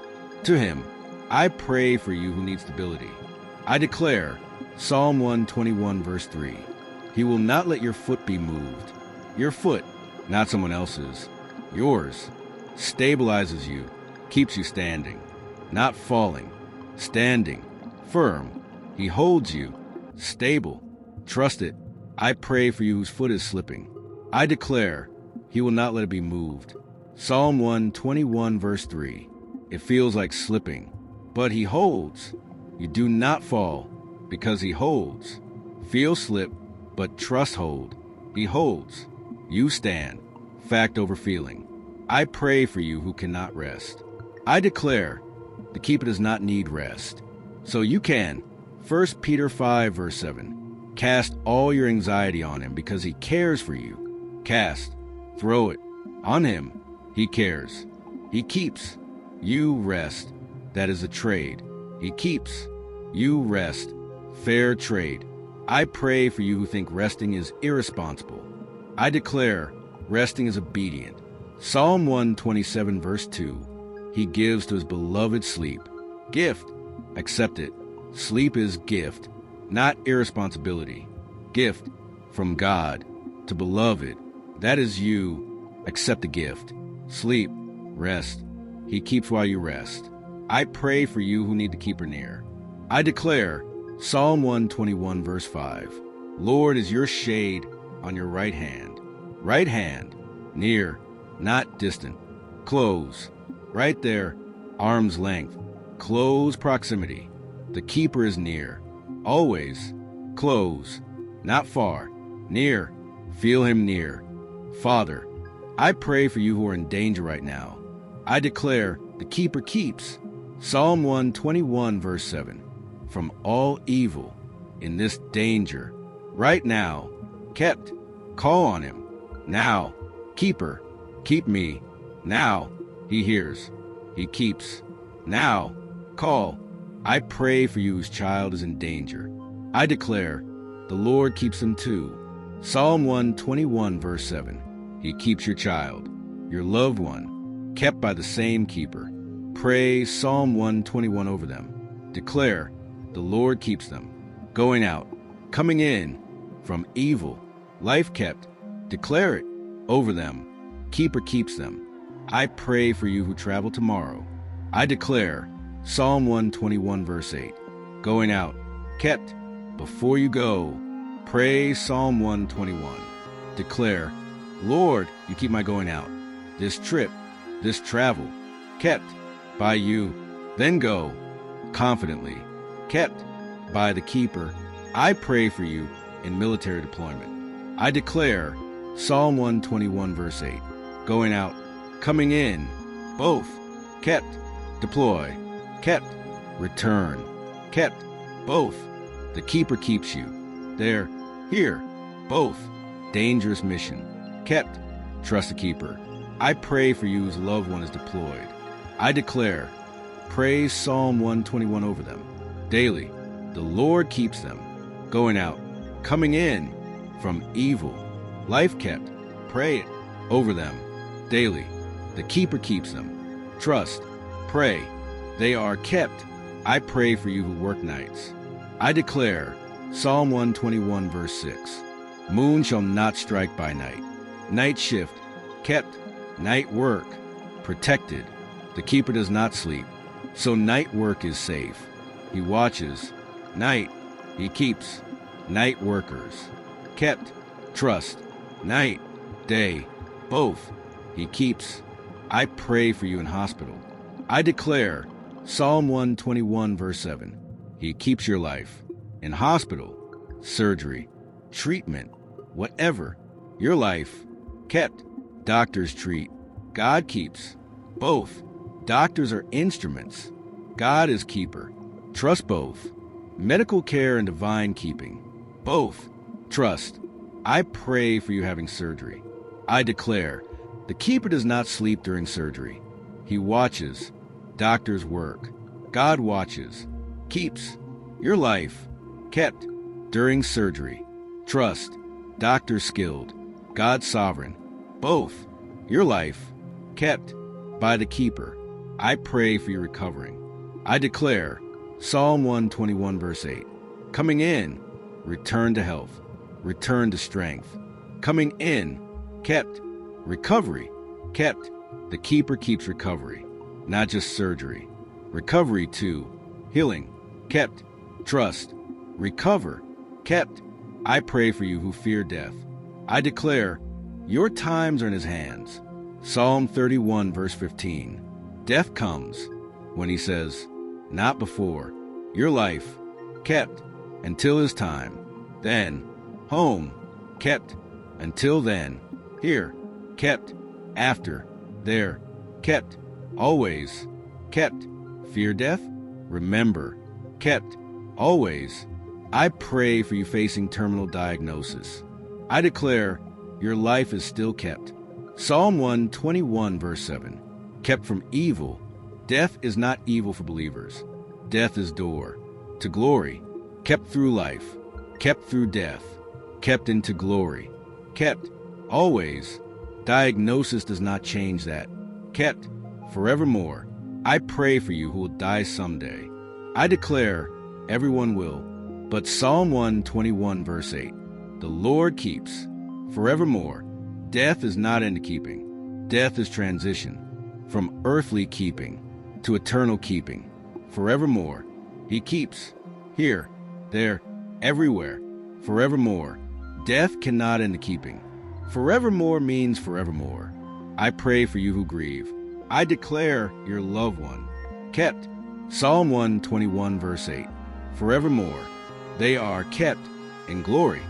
to him. I pray for you who need stability. I declare, Psalm 121 verse 3, he will not let your foot be moved. Your foot, not someone else's, yours, stabilizes you, keeps you standing, not falling, standing, firm. He holds you, stable. Trust it. I pray for you whose foot is slipping. I declare, he will not let it be moved. Psalm 121 verse 3, it feels like slipping, but he holds. You do not fall because he holds. Feel slip, but trust hold. He holds. You stand. Fact over feeling. I pray for you who cannot rest. I declare, the keeper does not need rest. So you can. 1 Peter 5 verse 7. Cast all your anxiety on him because he cares for you. Cast. Throw it. On him. He cares. He keeps. You rest. That is a trade. He keeps. You rest. Fair trade. I pray for you who think resting is irresponsible. I declare, resting is obedient. Psalm 127 verse 2. He gives to his beloved sleep. Gift. Accept it. Sleep is gift, not irresponsibility. Gift from God to beloved. That is you. Accept the gift. Sleep. Rest. He keeps while you rest. I pray for you who need the keeper near. I declare, Psalm 121 verse 5. Lord is your shade on your right hand. Right hand. Near. Not distant. Close. Right there. Arm's length. Close proximity. The keeper is near. Always. Close. Not far. Near. Feel him near. Father, I pray for you who are in danger right now. I declare the keeper keeps. Psalm 121 verse 7. From all evil in this danger. Right now. Kept. Call on him. Now. Keeper. Keep me. Now. He hears. He keeps. Now. Call. I pray for you whose child is in danger. I declare, the Lord keeps him too. Psalm 121 verse 7. He keeps your child, your loved one, kept by the same keeper. Pray Psalm 121 over them. Declare, the Lord keeps them. Going out, coming in, from evil, life kept. Declare it over them. Keeper keeps them. I pray for you who travel tomorrow. I declare, Psalm 121 verse 8. Going out, kept. Before you go, pray Psalm 121. Declare, Lord, you keep my going out. This trip, this travel, kept by you. Then go, confidently, kept by the keeper. I pray for you in military deployment. I declare, Psalm 121 verse 8. Going out, coming in, both, kept. Deploy, kept. Return, kept. Both. The keeper keeps you. There, here, both. Dangerous mission, kept. Trust the keeper. I pray for you whose loved one is deployed. I declare, praise Psalm 121 over them. Daily, the Lord keeps them. Going out, coming in, from evil. Life kept. Pray it over them. Daily, the keeper keeps them. Trust. Pray. They are kept. I pray for you who work nights. I declare, Psalm 121 verse 6. Moon shall not strike by night. Night shift. Kept. Night work. Protected. The keeper does not sleep. So night work is safe. He watches. Night. He keeps. Night workers. Kept. Trust. Night. Day. Both. He keeps. I pray for you in hospital. I declare, Psalm 121 verse 7. He keeps your life. In hospital, surgery, treatment, whatever. Your life, kept. Doctors treat. God keeps. Both. Doctors are instruments. God is keeper. Trust both. Medical care and divine keeping. Both. Trust. I pray for you having surgery. I declare, the keeper does not sleep during surgery. He watches. Doctors work. God watches. Keeps. Your life. Kept. During surgery. Trust. Doctor skilled. God sovereign. both. Your life, kept by the keeper. I pray for your recovering. I declare, Psalm 121, verse 8, coming in, return to health, return to strength. Coming in, kept, recovery, kept. The keeper keeps recovery, not just surgery. Recovery too, healing, kept, trust, recover, kept. I pray for you who fear death. I declare, your times are in his hands. Psalm 31, verse 15. Death comes when he says, not before. Your life, kept until his time. Then, home, kept until then. Here, kept. After, there, kept. Always, kept. Fear death? Remember, kept. Always. I pray for you facing terminal diagnosis. I declare, your life is still kept. Psalm 121, verse 7. Kept from evil. Death is not evil for believers. Death is door to glory. Kept through life. Kept through death. Kept into glory. Kept. Always. Diagnosis does not change that. Kept. Forevermore. I pray for you who will die someday. I declare, everyone will. But Psalm 121, verse 8. The Lord keeps. Forevermore. Death is not into keeping. Death is transition. From earthly keeping to eternal keeping. Forevermore. He keeps. Here, there, everywhere. Forevermore. Death cannot end the keeping. Forevermore means forevermore. I pray for you who grieve. I declare your loved one kept. Psalm 121, verse 8. Forevermore. They are kept in glory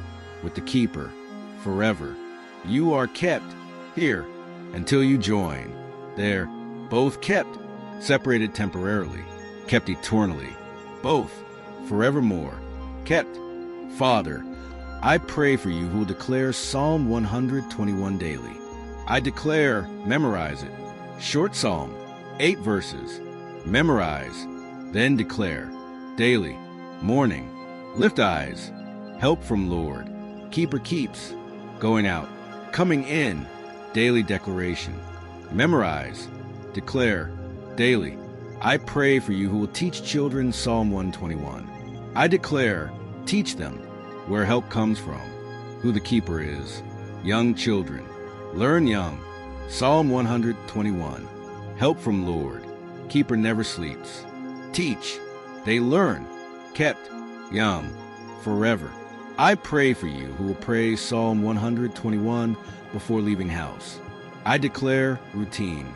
with the keeper forever. You are kept here until you join. There, both kept, separated temporarily, kept eternally. Both, forevermore, kept. Father, I pray for you who will declare Psalm 121 daily. I declare, memorize it. Short psalm, 8 verses. Memorize, then declare. Daily, morning, lift eyes. Help from Lord. Keeper keeps. Going out, coming in. Daily declaration. Memorize, declare, daily. I pray for you who will teach children Psalm 121. I declare, teach them where help comes from, who the keeper is. Young children, learn young. Psalm 121. Help from Lord. Keeper never sleeps. Teach. They learn. Kept. Young. Forever. I pray for you who will pray Psalm 121 before leaving house. I declare routine.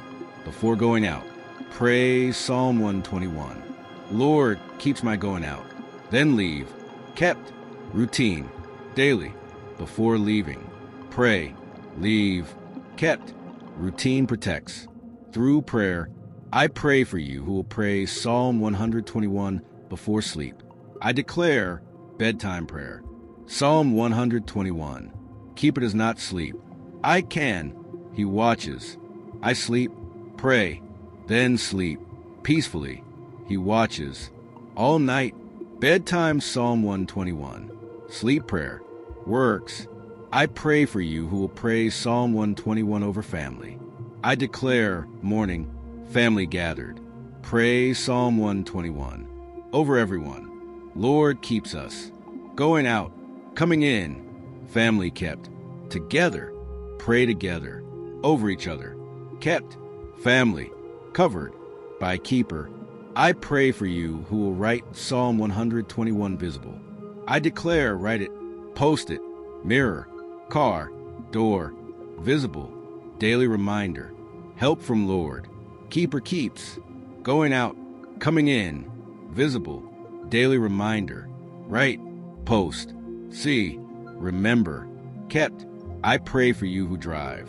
Before going out, pray Psalm 121. Lord keeps my going out. Then leave. Kept. Routine. Daily. Before leaving. Pray. Leave. Kept. Routine protects. Through prayer, I pray for you who will pray Psalm 121 before sleep. I declare bedtime prayer. Psalm 121. Keeper does not sleep. I can. He watches. I sleep, pray, then sleep. Peacefully. He watches. All night. Bedtime Psalm 121. Sleep prayer. Works. I pray for you who will pray Psalm 121 over family. I declare, morning, family gathered. Pray Psalm 121. Over everyone. Lord keeps us. Going out, coming in. Family kept. Together. Pray together. Over each other. Kept. Family. Covered. By keeper. I pray for you who will write Psalm 121 visible. I declare, write it, post it, mirror, car, door, visible, daily reminder, help from Lord, keeper keeps, going out, coming in, visible, daily reminder, write, post, see, remember, kept. I pray for you who drive.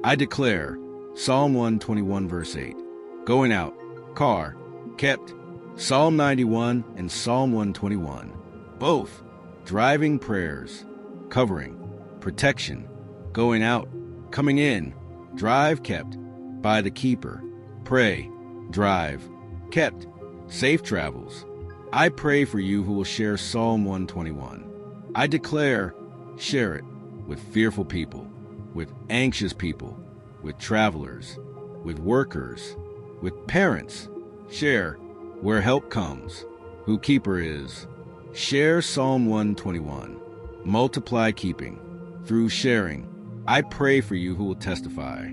I declare, Psalm 121 verse 8, going out, car, kept, Psalm 91 and Psalm 121, both, driving prayers, covering, protection, going out, coming in, drive kept, by the keeper, pray, drive, kept, safe travels. I pray for you who will share Psalm 121. I declare, share it with fearful people. with anxious people, with travelers, with workers, with parents. Share where help comes, who keeper is. Share Psalm 121. Multiply keeping. Through sharing, I pray for you who will testify.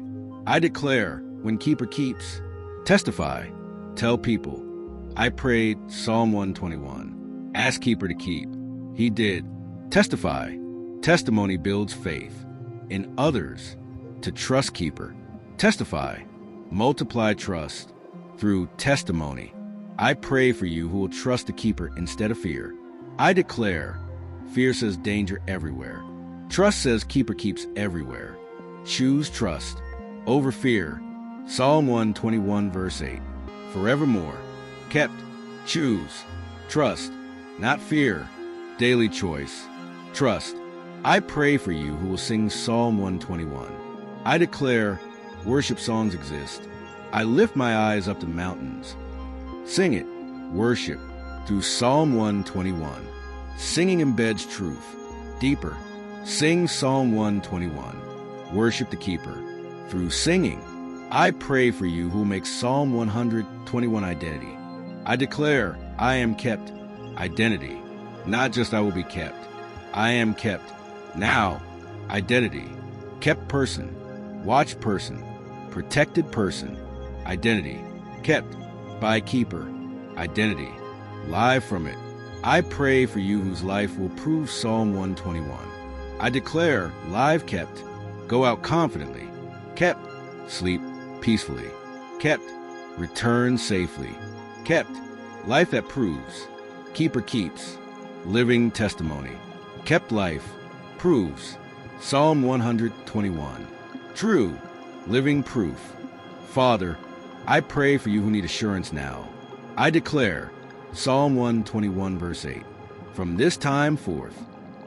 I declare, when keeper keeps, testify. Tell people, I prayed Psalm 121. Ask keeper to keep. He did. Testify. Testimony builds faith in others to trust keeper. Testify. Multiply trust. Through testimony, I pray for you who will trust the keeper instead of fear. I declare, fear says danger everywhere. Trust says keeper keeps everywhere. Choose trust over fear. Psalm 121 verse 8. Forevermore. Kept. Choose. Trust, not fear. Daily choice. Trust. I pray for you who will sing Psalm 121. I declare, worship songs exist. I lift my eyes up to mountains. Sing it. Worship. Through Psalm 121. Singing embeds truth. Deeper. Sing Psalm 121. Worship the keeper. Through singing, I pray for you who make Psalm 121 identity. I declare, I am kept. Identity. Not just I will be kept. I am kept. Now. Identity. Kept person. Watch person. Protected person. Identity. Kept by keeper. Identity. Live from it. I pray for you whose life will prove Psalm 121. I declare, live kept. Go out confidently. Kept. Sleep peacefully. Kept. Return safely. Kept. Life that proves. Keeper keeps. Living testimony. Kept life. Proves. Psalm 121. True. Living proof. Father, I pray for you who need assurance now. I declare, Psalm 121 verse 8. From this time forth.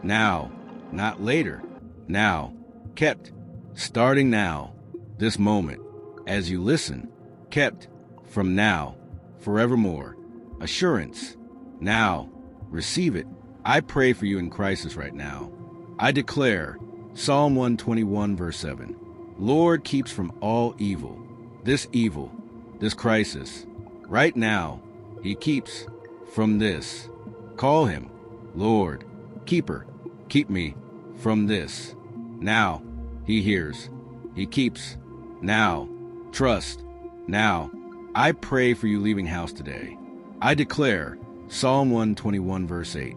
Now. Not later. Now. Kept. Starting now. This moment. As you listen. Kept. From now. Forevermore. Assurance. Now. Receive it. I pray for you in crisis right now. I declare, Psalm 121 verse 7. Lord keeps from all evil. This evil. This crisis. Right now. He keeps from this. Call him. Lord. Keeper. Keep me from this. Now. He hears. He keeps. Now. Trust. Now. I pray for you leaving house today. I declare, Psalm 121 verse 8.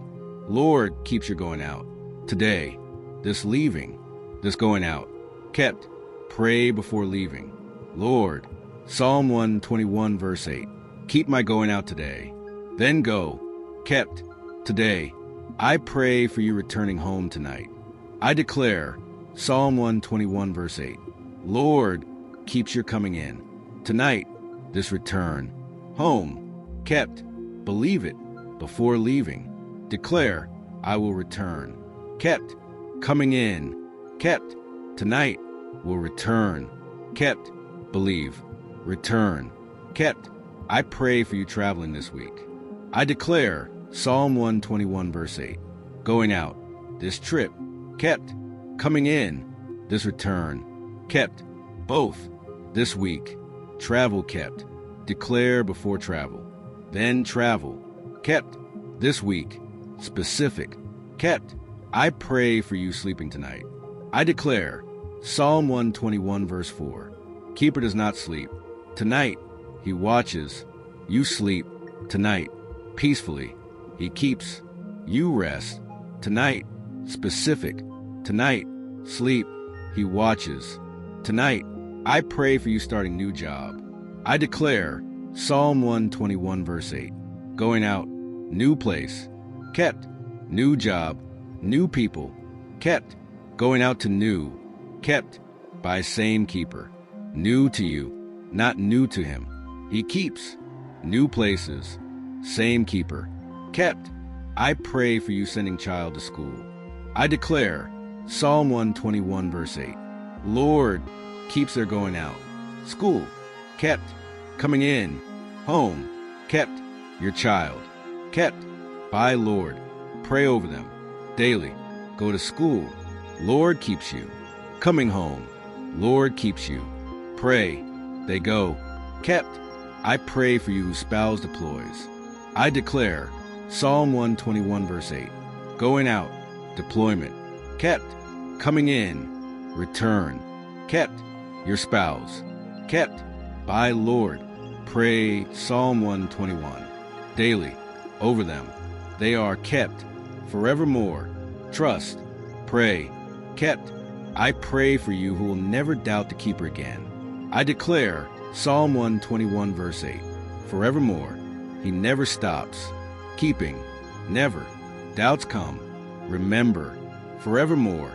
Lord keeps your going out. Today. This leaving. This going out. Kept. Pray before leaving. Lord. Psalm 121 verse 8. Keep my going out today. Then go. Kept. Today. I pray for you returning home tonight. I declare, Psalm 121 verse 8. Lord keeps your coming in. Tonight. This return. Home. Kept. Believe it. Before leaving. Declare, I will return. Kept. Coming in. Kept. Tonight. Will return. Kept. Believe. Return. Kept. I pray for you traveling this week. I declare, Psalm 121 verse 8. Going out. This trip. Kept. Coming in. This return. Kept. Both. This week. Travel kept. Declare before travel. Then travel. Kept. This week. Specific. Kept. I pray for you sleeping tonight. I declare, Psalm 121 verse 4. Keeper does not sleep. Tonight, he watches. You sleep. Tonight, peacefully. He keeps. You rest. Tonight, specific. Tonight, sleep. He watches. Tonight, I pray for you starting new job. I declare, Psalm 121 verse 8. Going out. New place. Kept. New job. New people. Kept. Going out to new. Kept. By same keeper. New to you. Not new to him. He keeps. New places. Same keeper. Kept. I pray for you sending child to school. I declare, Psalm 121 verse 8. Lord keeps their going out. School. Kept. Coming in. Home. Kept. Your child. Kept. By Lord. Pray over them. Daily. Go to school. Lord keeps you. Coming home. Lord keeps you. Pray. They go. Kept. I pray for you whose spouse deploys. I declare. Psalm 121 verse 8. Going out. Deployment. Kept. Coming in. Return. Kept. Your spouse. Kept. By Lord. Pray. Psalm 121. Daily. Over them. They are kept. Forevermore. Trust. Pray. Kept. I pray for you who will never doubt the keeper again. I declare. Psalm 121 verse 8. Forevermore. He never stops. Keeping. Never. Doubts come. Remember. Forevermore.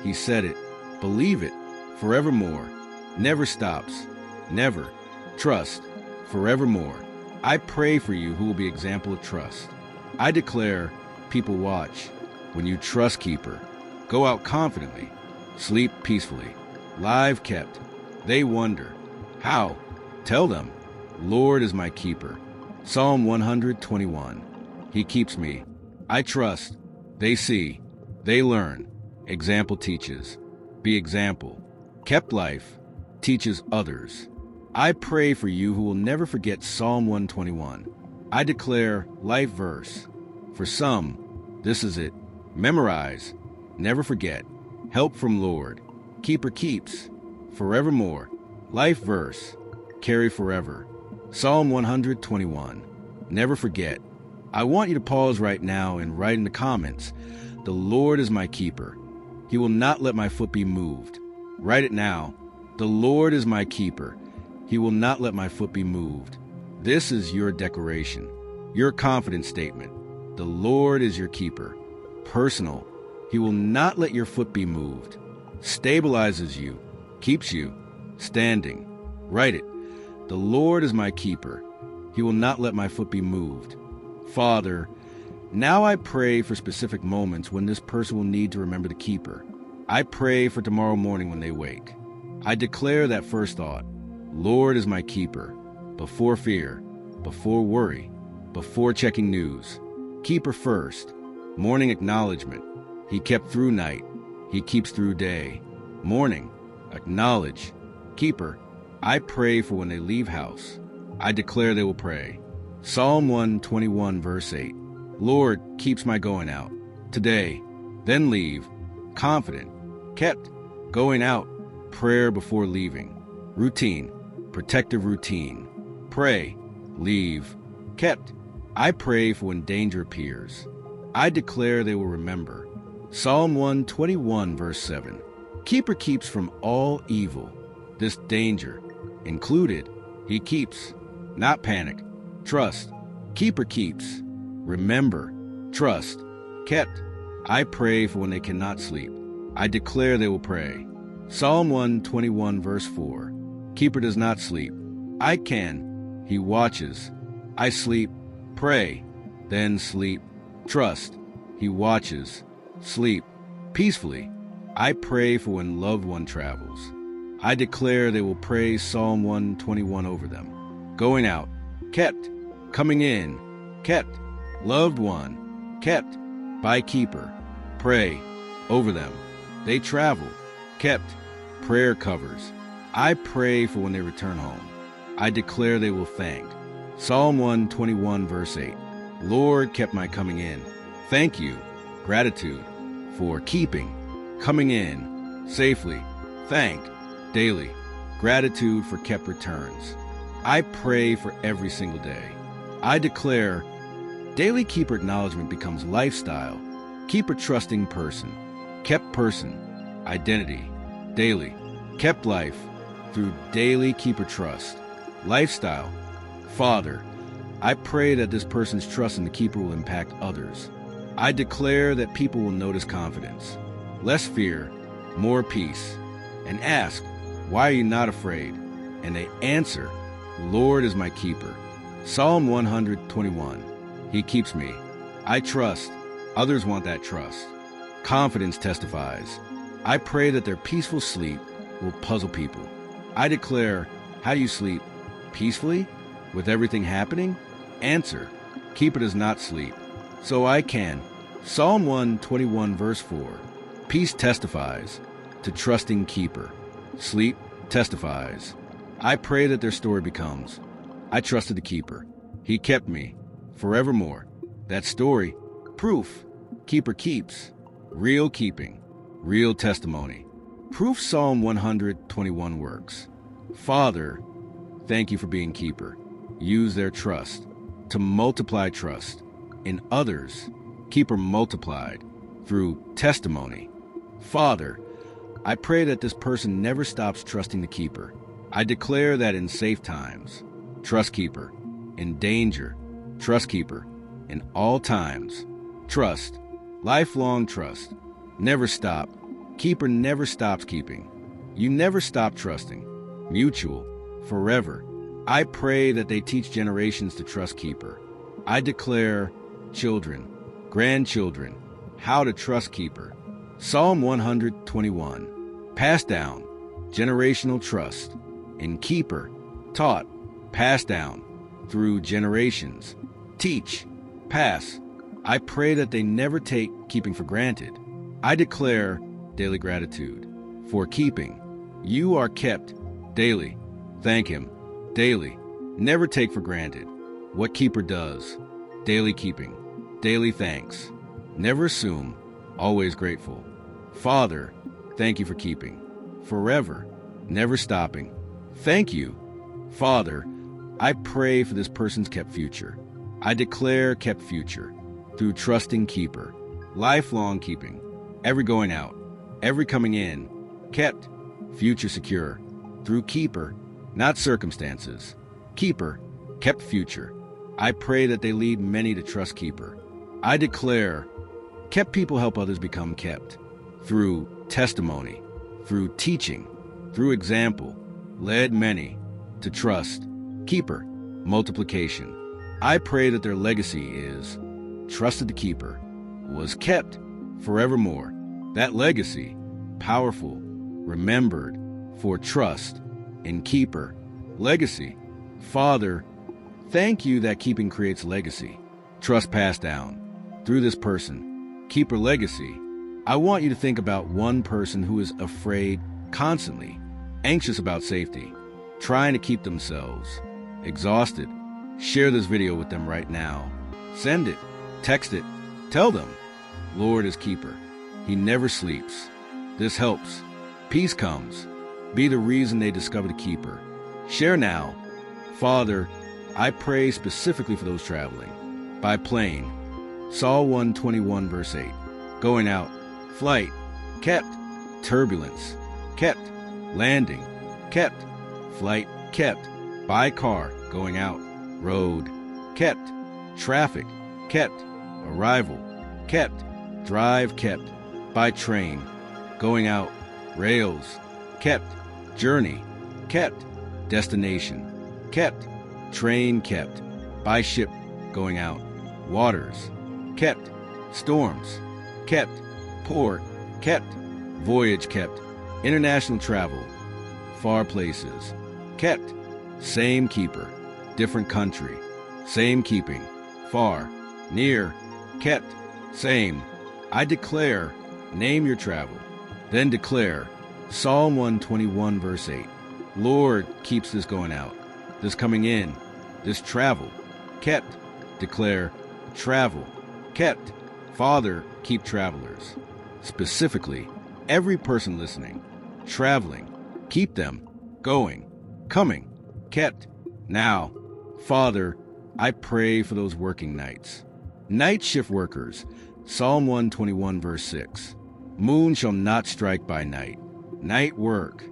He said it. Believe it. Forevermore. Never stops. Never. Trust. Forevermore. I pray for you who will be example of trust. I declare, people watch. When you trust keeper, go out confidently. Sleep peacefully. Live kept. They wonder. How? Tell them. Lord is my keeper. Psalm 121. He keeps me. I trust. They see. They learn. Example teaches. Be example. Kept life. Teaches others. I pray for you who will never forget Psalm 121. I declare life verse. For some, this is it. Memorize. Never forget. Help from Lord. Keeper keeps. Forevermore. Life verse. Carry forever. Psalm 121. Never forget. I want you to pause right now and write in the comments, the Lord is my keeper. He will not let my foot be moved. Write it now. The Lord is my keeper. He will not let my foot be moved. This is your declaration, your confidence statement. The Lord is your keeper. Personal. He will not let your foot be moved. Stabilizes you. Keeps you. Standing. Write it. The Lord is my keeper. He will not let my foot be moved. Father, now I pray for specific moments when this person will need to remember the keeper. I pray for tomorrow morning when they wake. I declare that first thought. Lord is my keeper. Before fear, before worry, before checking news. Keeper first. Morning acknowledgement. He kept through night. He keeps through day. Morning. Acknowledge. Keeper. I pray for when they leave house. I declare they will pray. Psalm 121 verse 8. Lord keeps my going out. Today. Then leave. Confident. Kept. Going out. Prayer before leaving. Routine. Protective routine. Pray. Leave. Kept. I pray for when danger appears. I declare they will remember. Psalm 121 verse 7. Keeper keeps from all evil. This danger included. He keeps. Not panic. Trust. Keeper keeps. Remember. Trust. Kept. I pray for when they cannot sleep. I declare they will pray. Psalm 121 verse 4. Keeper does not sleep. I can. He watches. I sleep. Pray. Then sleep. Trust. He watches. Sleep. Peacefully. I pray for when loved one travels. I declare they will pray Psalm 121 over them. Going out. Kept. Coming in. Kept. Loved one. Kept. By keeper. Pray. Over them. They travel. Kept. Prayer covers. I pray for when they return home. I declare they will thank. Psalm 121 verse 8. Lord kept my coming in. Thank you. Gratitude. For keeping. Coming in. Safely. Thank. Daily. Gratitude for kept returns. I pray for every single day. I declare daily keeper acknowledgement becomes lifestyle. Keeper trusting person. Kept person. Identity. Daily. Kept life. Through daily keeper trust. Lifestyle. Father, I pray that this person's trust in the keeper will impact others. I declare that people will notice confidence. Less fear. More peace. And ask, why are you not afraid? And they answer, Lord is my keeper. Psalm 121. He keeps me. I trust. Others want that trust. Confidence testifies. I pray that their peaceful sleep will puzzle people. I declare, how do you sleep? Peacefully? With everything happening? Answer, keeper does not sleep. So I can. Psalm 121 verse 4. Peace testifies. to trusting keeper. Sleep testifies. I pray that their story becomes, I trusted the keeper. He kept me forevermore. That story, proof. Keeper keeps. Real keeping. Real testimony. Proof Psalm 121 works. Father, thank you for being keeper. Use their trust to multiply trust in others. Keeper multiplied through testimony. Father, I pray that this person never stops trusting the keeper. I declare that in safe times, trust keeper. In danger, trust keeper. In all times, trust. Lifelong trust. Never stop. Keeper never stops keeping. You never stop trusting. Mutual. Forever. I pray that they teach generations to trust keeper. I declare children, grandchildren, how to trust keeper. Psalm 121. Passed down. Generational trust. In keeper. Taught. Passed down. Through generations. Teach. Pass. I pray that they never take keeping for granted. I declare daily gratitude for keeping. You are kept daily. Thank him daily. Never take for granted what keeper does. Daily keeping. Daily thanks. Never assume. Always grateful. Father, thank you for keeping. Forever. Never stopping. Thank you. Father, I pray for this person's kept future. I declare kept future through trusting keeper. Lifelong keeping. Every going out. Every coming in. Kept. Future secure. Through keeper. Not circumstances. Keeper. Kept future. I pray that they lead many to trust keeper. I declare kept people help others become kept. Through testimony. Through teaching. Through example. Led many to trust keeper. Multiplication. I pray that their legacy is trusted the keeper. Was kept forevermore. That legacy, powerful, remembered for trust in keeper. Legacy. Father, thank you that keeping creates legacy. Trust passed down through this person. Keeper legacy. I want you to think about one person who is afraid constantly, anxious about safety, trying to keep themselves, exhausted. Share this video with them right now. Send it, text it, tell them, Lord is keeper. He never sleeps. This helps. Peace comes. Be the reason they discover the keeper. Share now. Father, I pray specifically for those traveling by plane. Psalm 121 verse 8. Going out. Flight. Kept. Turbulence. Kept. Landing. Kept. Flight. Kept. By car. Going out. Road. Kept. Traffic. Kept. Arrival. Kept. Drive. Kept. By train. Going out. Rails. Kept. Journey. Kept. Destination. Kept. Train. Kept. By ship. Going out. Waters. Kept. Storms. Kept. Port. Kept. Voyage. Kept. International travel. Far places. Kept. Same keeper. Different country. Same keeping. Far. Near. Kept. Same. I declare, name your travel. Then declare, Psalm 121 verse 8. Lord keeps this going out, this coming in, this travel. Kept. Declare, travel. Kept. Father, keep travelers. Specifically, every person listening, traveling, keep them, going, coming, kept. Now, Father, I pray for those working nights. Night shift workers, Psalm 121 verse 6. Moon shall not strike by night. Night work.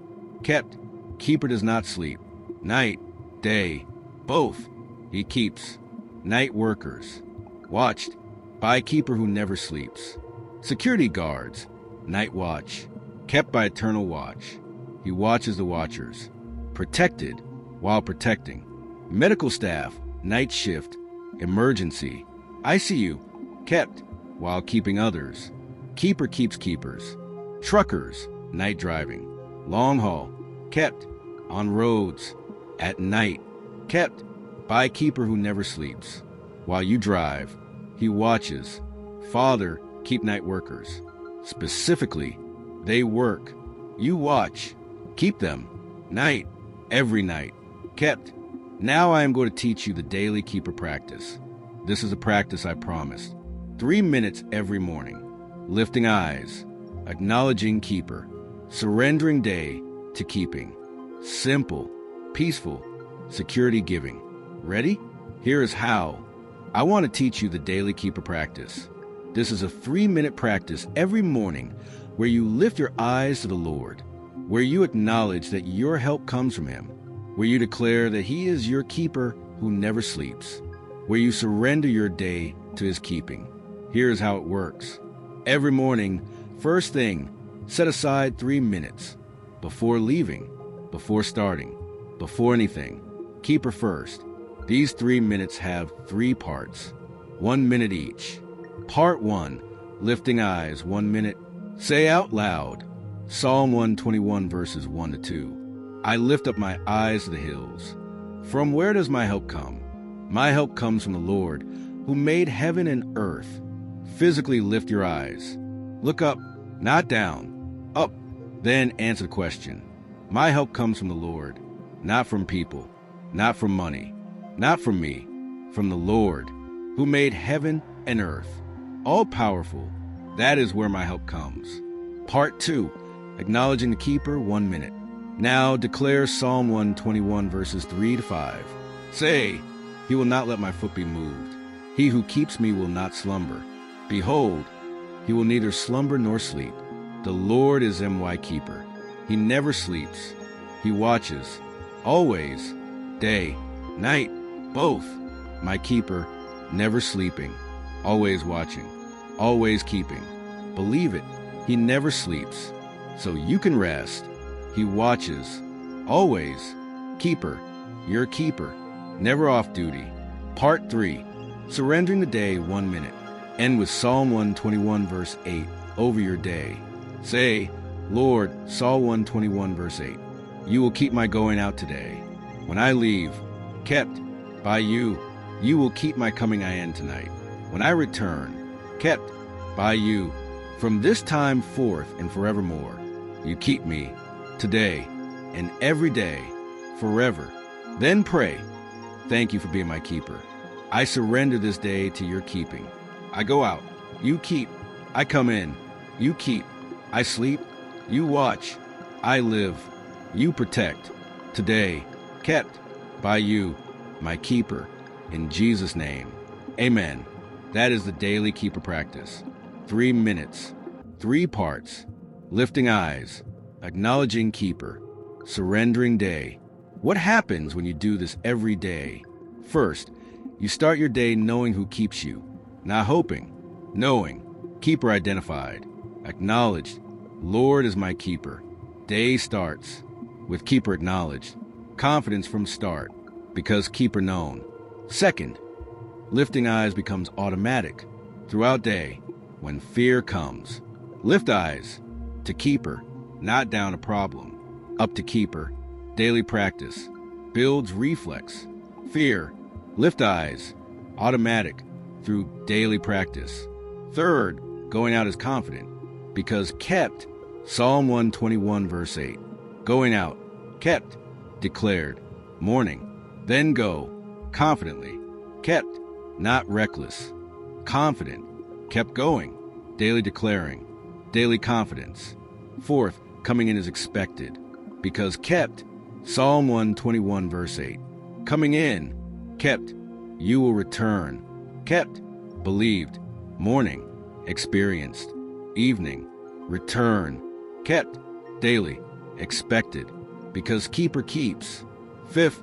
Kept. Keeper does not sleep. Night, day, both. He keeps. Night workers. Watched by keeper who never sleeps. Security guards. Night watch. Kept by eternal watch. He watches the watchers. Protected while protecting. Medical staff. Night shift. Emergency. ICU. Kept while keeping others. Keeper keeps keepers. Truckers. Night driving. Long haul. Kept. On roads. At night. Kept. By keeper who never sleeps. While you drive, he watches. Father, keep night workers. Specifically, they work. You watch. Keep them. Night. Every night. Kept. Now I am going to teach you the daily keeper practice. This is a practice I promised. 3 minutes every morning. Lifting eyes. Acknowledging keeper. Surrendering day to keeping. Simple. Peaceful. Security giving. Ready? Here is how. I want to teach you the daily keeper practice. This is a 3-minute practice every morning where you lift your eyes to the Lord, where you acknowledge that your help comes from Him, where you declare that He is your keeper who never sleeps, where you surrender your day to His keeping. Here's how it works. Every morning, first thing, set aside 3 minutes. Before leaving, before starting, before anything, keeper first. These 3 minutes have 3 parts, 1 minute each. Part 1, lifting eyes, 1 minute. Say out loud, Psalm 121 verses 1 to 2. I lift up my eyes to the hills. From where does my help come? My help comes from the Lord, who made heaven and earth. Physically lift your eyes. Look up, not down. Up. Then answer the question. My help comes from the Lord, not from people, not from money, not from me, from the Lord, who made heaven and earth. All powerful. That is where my help comes. Part 2, acknowledging the keeper, 1 minute. Now declare Psalm 121 verses 3 to 5. Say, He will not let my foot be moved. He who keeps me will not slumber. Behold, He will neither slumber nor sleep. The Lord is my keeper. He never sleeps. He watches, always, day, night, both. My keeper, never sleeping, always watching, always keeping. Believe it, He never sleeps, so you can rest. He watches, always. Keeper, your keeper, never off duty. Part 3, surrendering the day, 1 minute. End with Psalm 121 verse 8 over your day. Say, Lord, Psalm 121 verse 8, you will keep my going out today. When I leave, kept by you, you will keep my coming in tonight. When I return, kept by you, from this time forth and forevermore. You keep me today and every day, forever. Then pray, thank you for being my keeper. I surrender this day to your keeping. I go out, you keep. I come in, you keep. I sleep, you watch. I live, you protect. Today, kept by you, my keeper. In Jesus' name, amen. That is the daily keeper practice. 3 minutes, 3 parts. Lifting eyes, acknowledging keeper, surrendering day. What happens when you do this every day? First, you start your day knowing who keeps you. Not hoping, knowing. Keeper identified. Acknowledged. Lord is my keeper. Day starts with keeper acknowledged. Confidence from start because keeper known. Second, lifting eyes becomes automatic throughout day when fear comes. Lift eyes to keeper, not down a problem. Up to keeper. Daily practice builds reflex. Fear. Lift eyes. Automatic through daily practice. Third, going out is confident because kept. Psalm 121 verse 8. Going out. Kept. Declared. Morning. Then go. Confidently. Kept. Not reckless. Confident. Kept going. Daily declaring. Daily confidence. Fourth, coming in is expected because kept. Psalm 121 verse 8. Coming in. Kept. You will return. Kept. Believed. Morning. Experienced. Evening. Return. Kept. Daily. Expected. Because keeper keeps. Fifth,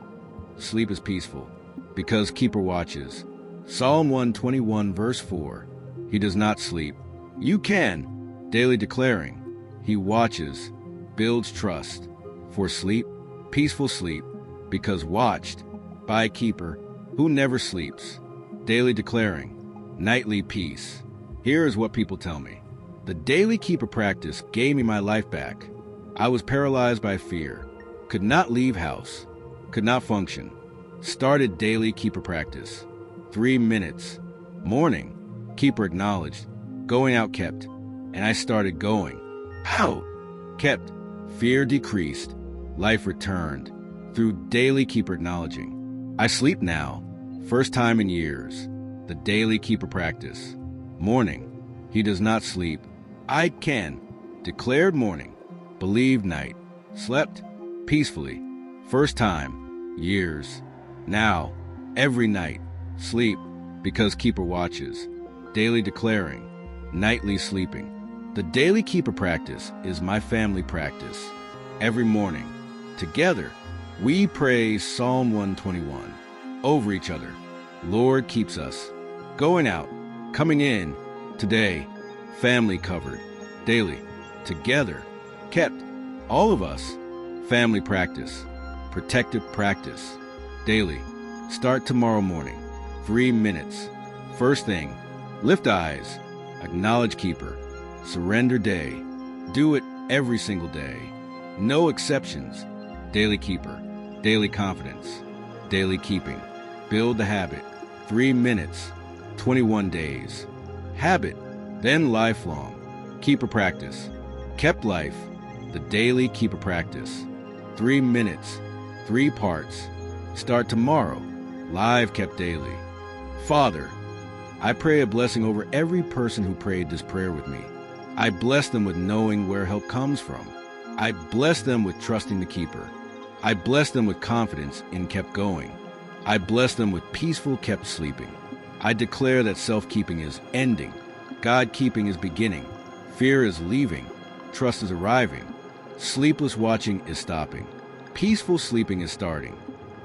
sleep is peaceful. Because keeper watches. Psalm 121 verse 4. He does not sleep. You can. Daily declaring. He watches. Builds trust. For sleep. Peaceful sleep. Because watched. By keeper. Who never sleeps. Daily declaring. Nightly peace. Here is what people tell me. The daily keeper practice gave me my life back. I was paralyzed by fear. Could not leave house. Could not function. Started daily keeper practice. 3 minutes. Morning. Keeper acknowledged. Going out kept. And I started going. Out. Kept. Fear decreased. Life returned. Through daily keeper acknowledging. I sleep now. First time in years. The daily keeper practice. Morning. He does not sleep. I can. Declared morning. Believed night. Slept peacefully. First time. Years. Now. Every night. Sleep. Because keeper watches. Daily declaring. Nightly sleeping. The daily keeper practice is my family practice. Every morning. Together. We pray Psalm 121 over each other. Lord keeps us. Going out. Coming in. Today. Family covered. Daily. Together. Kept. All of us. Family practice. Protective practice. Daily. Start tomorrow morning. 3 minutes. First thing. Lift eyes. Acknowledge keeper. Surrender day. Do it every single day. No exceptions. Daily keeper. Daily confidence. Daily keeping. Build the habit. 3 minutes. 21 days. Habit. Then lifelong. Keeper practice. Kept life. The daily keeper practice. 3 minutes. 3 parts. Start tomorrow. Live kept daily. Father, I pray a blessing over every person who prayed this prayer with me. I bless them with knowing where help comes from. I bless them with trusting the keeper. I bless them with confidence in kept going. I bless them with peaceful kept sleeping. I declare that self-keeping is ending. God-keeping is beginning. Fear is leaving. Trust is arriving. Sleepless watching is stopping. Peaceful sleeping is starting.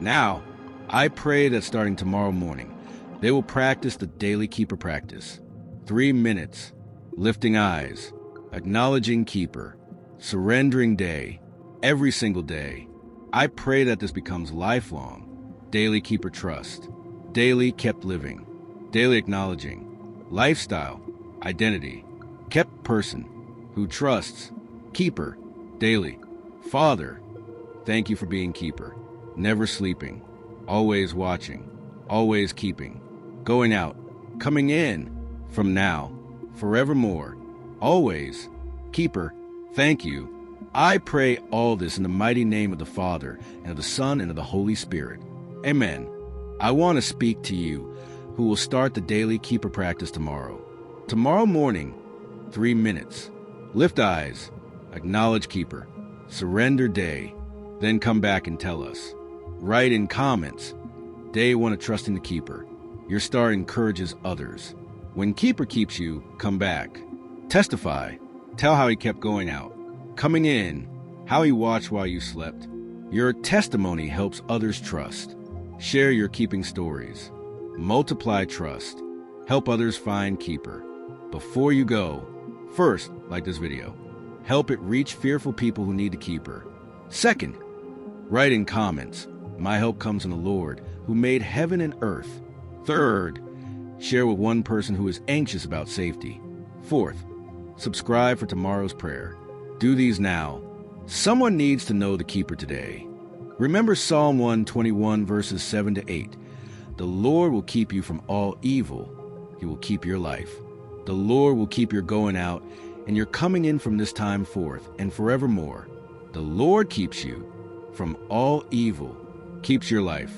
Now, I pray that starting tomorrow morning, they will practice the daily keeper practice. 3 minutes. Lifting eyes. Acknowledging keeper. Surrendering day. Every single day. I pray that this becomes lifelong. Daily keeper trust. Daily kept living. Daily acknowledging. Lifestyle. Identity. Kept person. Who trusts. Keeper. Daily. Father. Thank you for being keeper. Never sleeping. Always watching. Always keeping. Going out. Coming in. From now. Forevermore. Always. Keeper. Thank you. I pray all this in the mighty name of the Father, and of the Son, and of the Holy Spirit. Amen. I want to speak to you, who will start the daily keeper practice tomorrow. Tomorrow morning, 3 minutes. Lift eyes. Acknowledge keeper. Surrender day. Then come back and tell us. Write in comments. Day 1 of trusting the keeper. Your star encourages others. When keeper keeps you, come back. Testify. Tell how he kept going out. Coming in. How he watched while you slept. Your testimony helps others trust. Share your keeping stories. Multiply trust. Help others find keeper. Before you go, first, like this video. Help it reach fearful people who need a keeper. Second, write in comments. My help comes from the Lord, who made heaven and earth. Third, share with one person who is anxious about safety. Fourth, subscribe for tomorrow's prayer. Do these now. Someone needs to know the keeper today. Remember Psalm 121, verses 7 to 8. The Lord will keep you from all evil. He will keep your life. The Lord will keep your going out and your coming in from this time forth and forevermore. The Lord keeps you from all evil, keeps your life,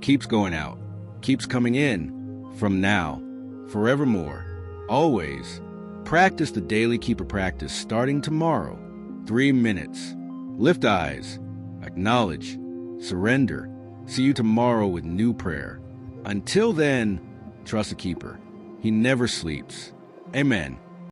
keeps going out, keeps coming in from now, forevermore, always. Practice the daily keeper practice starting tomorrow. 3 minutes. Lift eyes. Acknowledge. Surrender. See you tomorrow with new prayer. Until then, trust the keeper. He never sleeps. Amen.